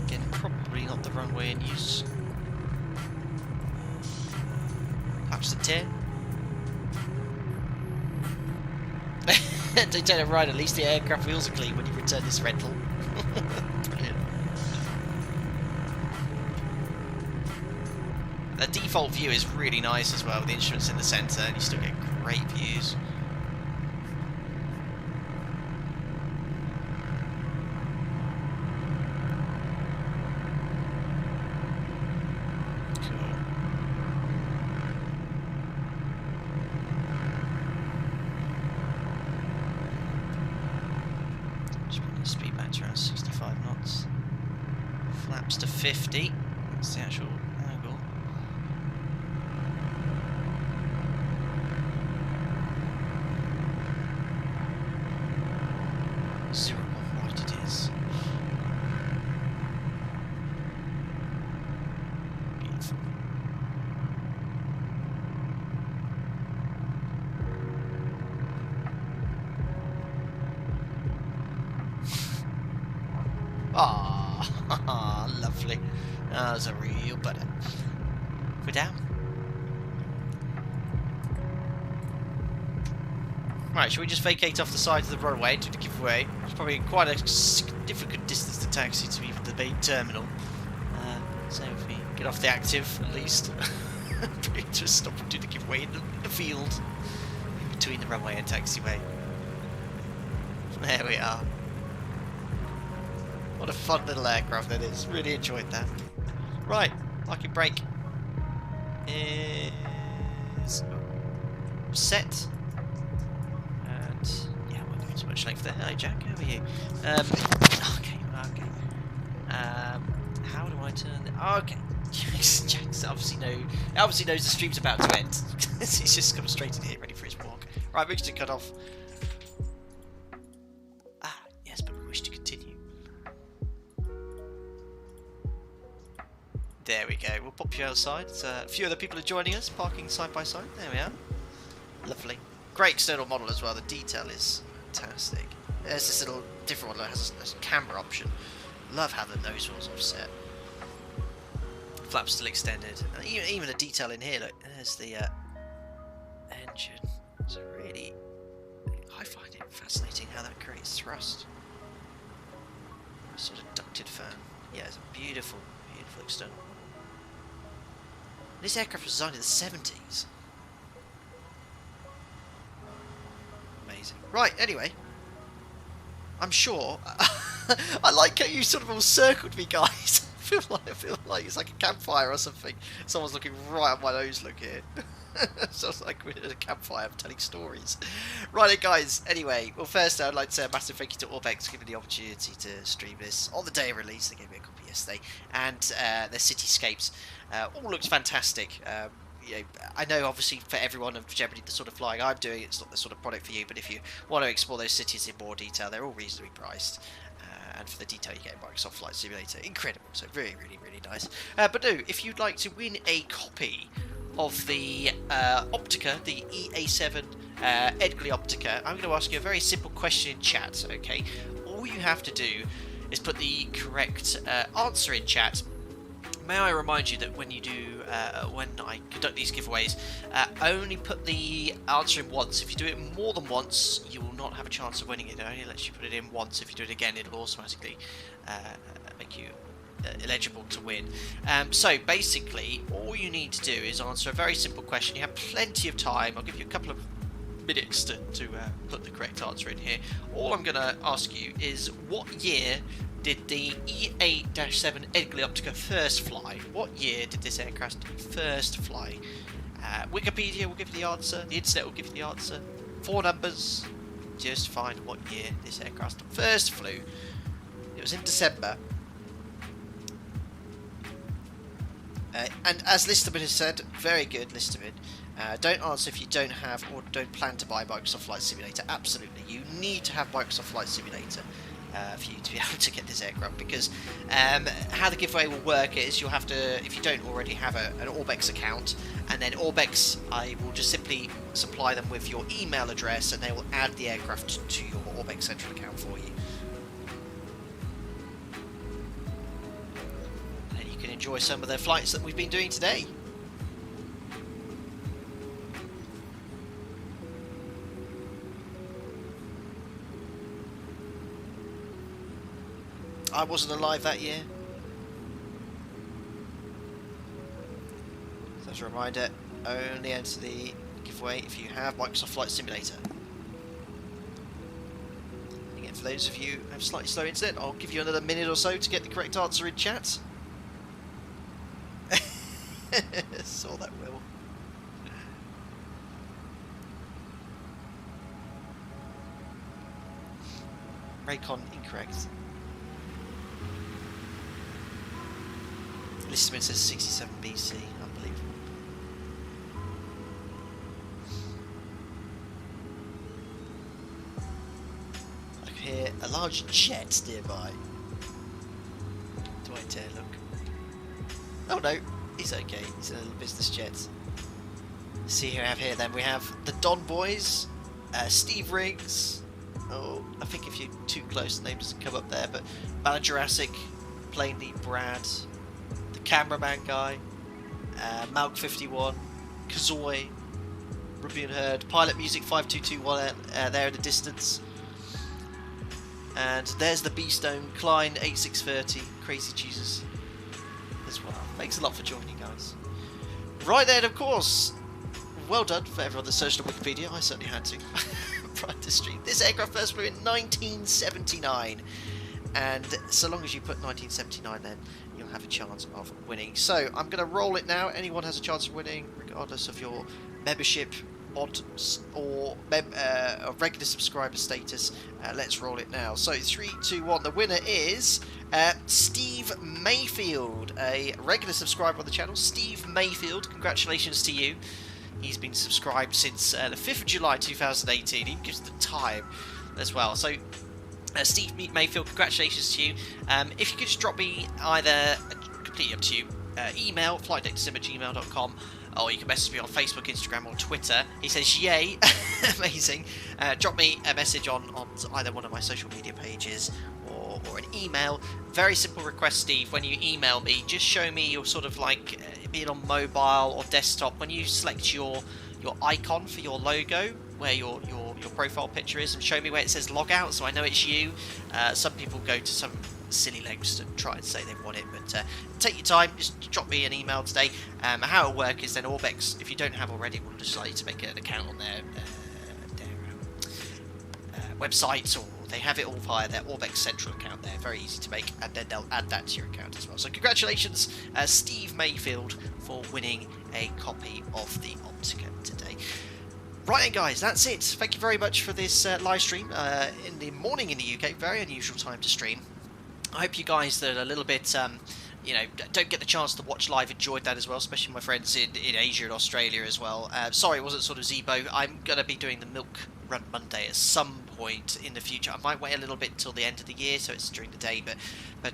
Again, probably not the runway in use. Laps to 10. Don't turn it right, at least the aircraft wheels are clean when you return this rental. Brilliant. The default view is really nice as well, with the instruments in the centre, and you still get great views. Speed back to around 65 knots. Flaps to 50. That's the actual angle. Zero what it is. Beautiful. Ah, lovely. That was a real butter. We're down. Right, shall we just vacate off the side of the runway to the giveaway? It's probably quite a significant distance to taxi to even the main terminal. So if we get off the active, at least, just stop and do the giveaway in the field, in between the runway and taxiway. There we are. What a fun little aircraft that is. Really enjoyed that. Right, parking brake is set. And yeah, we're going too much length there. Hi Jack, how are you? Okay. How do I turn it? Okay. Jack's obviously knows the stream's about to end. He's just come straight in here ready for his walk. Right, we to cut off. Yes, but we wish to continue. There we go, we'll pop you outside. A few other people are joining us, parking side by side. There we are. Lovely. Great external model as well, the detail is fantastic. There's this little different one that has a camera option. Love how the nose wheel's offset. flaps still extended. Even the detail in here, look, there's the engine. It's really, I find it fascinating how that creates thrust. A sort of ducted fan. Yeah, it's a beautiful, beautiful external. This aircraft was designed in the 70s. Amazing. Right, anyway. I'm sure. I like how you sort of all circled me, guys. I feel like it's like a campfire or something. Someone's looking right at my nose, look here. Sounds like we're at a campfire telling stories. Right, guys, anyway, well, first I'd like to say a massive thank you to ORBX for giving me the opportunity to stream this on the day of release. They gave me a copy yesterday, and their Cityscapes all looks fantastic. You know, I know obviously for everyone and generally the sort of flying I'm doing, it's not the sort of product for you, but if you want to explore those cities in more detail, they're all reasonably priced. And for the detail you get in Microsoft Flight Simulator, incredible. So really, really, really nice. But no, if you'd like to win a copy of the Optica, the EA-7 Edgley Optica, I'm going to ask you a very simple question in chat, okay? All you have to do is put the correct answer in chat. May I remind you that when you do, when I conduct these giveaways, only put the answer in once. If you do it more than once, you will not have a chance of winning it. It only lets you put it in once. If you do it again, it'll automatically make you eligible to win. So basically, all you need to do is answer a very simple question. You have plenty of time. I'll give you a couple of minutes to put the correct answer in here. All I'm going to ask you is, what year did the EA-7 Edgley Optica first fly? What year did this aircraft first fly? Wikipedia will give you the answer, the internet will give you the answer. 4 numbers, just find what year this aircraft first flew. It was in December. And as Listerman has said, very good, Listerman. Don't answer if you don't have or don't plan to buy Microsoft Flight Simulator. Absolutely, you need to have Microsoft Flight Simulator for you to be able to get this aircraft, because how the giveaway will work is you'll have to, if you don't already have an ORBX account, and then ORBX, I will just simply supply them with your email address and they will add the aircraft to your ORBX Central account for you. And then you can enjoy some of the flights that we've been doing today. I wasn't alive that year. So as a reminder, only enter the giveaway if you have Microsoft Flight Simulator. Again, for those of you who have slightly slow internet, I'll give you another minute or so to get the correct answer in chat. Saw that, Will. Raycon incorrect. Listerman says 67 BC. Unbelievable. I can hear a large jet nearby. Do I dare look? Oh no, he's okay. He's in a little business jet. See who I have here then. We have the Don Boys, Steve Riggs. Oh, I think if you're too close, the name doesn't come up there, but Ballad Jurassic, Plainly Brad, the cameraman guy, Malk 51, Kazoy, Ruby and Herd, Pilot Music 5221 there in the distance. And there's the B-Stone, Klein 8630, Crazy Jesus as well. Thanks a lot for joining, guys. Right then, of course, well done for everyone that searched on Wikipedia. I certainly had to. Prior to stream. This aircraft first flew in 1979, and so long as you put 1979, then you'll have a chance of winning. So I'm going to roll it now. Anyone has a chance of winning, regardless of your membership odd or regular subscriber status. Let's roll it now. So 3, 2, 1. The winner is Steve Mayfield, a regular subscriber on the channel. Steve Mayfield, congratulations to you. He's been subscribed since the 5th of July 2018. He gives the time as well. So, Steve Mayfield, congratulations to you. If you could just drop me either, completely up to you, email, flightdatasim@gmail.com, or you can message me on Facebook, Instagram, or Twitter. He says, yay, amazing. Drop me a message on either one of my social media pages, or or an email. Very simple request, Steve. When you email me, just show me your sort of like, be it on mobile or desktop, when you select your icon for your logo, where your profile picture is, and show me where it says logout so I know it's you. Some people go to some silly lengths to try and say they want it, but take your time, just drop me an email today. How it'll work is then ORBX, if you don't have already, will just allow you to make an account on their websites, or they have it all via their ORBX Central account there, very easy to make, and then they'll add that to your account as well. So congratulations, Steve Mayfield, for winning a copy of the Optica today. Right then, guys, that's it. Thank you very much for this live stream in the morning in the UK. Very unusual time to stream. I hope you guys that are a little bit, you know, don't get the chance to watch live enjoyed that as well, especially my friends in Asia and Australia as well. Sorry it wasn't sort of Zebo. I'm going to be doing the Milk Run Monday at some point in the future. I might wait a little bit till the end of the year, so it's during the day, but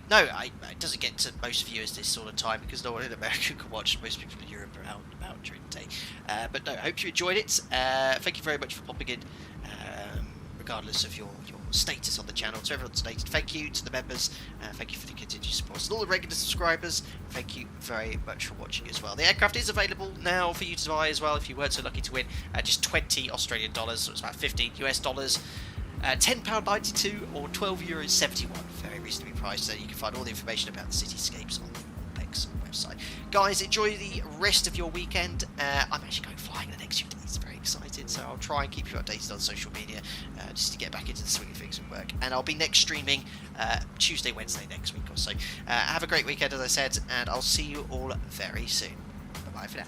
no, it doesn't get to most viewers this sort of time, because no one in America can watch. Most people in Europe are out and about during the day. But no, I hope you enjoyed it. Thank you very much for popping in, regardless of your status on the channel. To everyone donated, thank you. To the members, thank you for the continued support. And all the regular subscribers, thank you very much for watching as well. The aircraft is available now for you to buy as well, if you weren't so lucky to win. Just 20 Australian dollars, so it's about 15 US dollars. £10.92 or €12.71. Very reasonably priced. So you can find all the information about the Cityscapes on the ORBX website. Guys, enjoy the rest of your weekend. I'm actually going flying the next few days. Very excited. So I'll try and keep you updated on social media, just to get back into the swing of things and work. And I'll be next streaming Tuesday, Wednesday next week or so. Have a great weekend, as I said, and I'll see you all very soon. Bye-bye for now.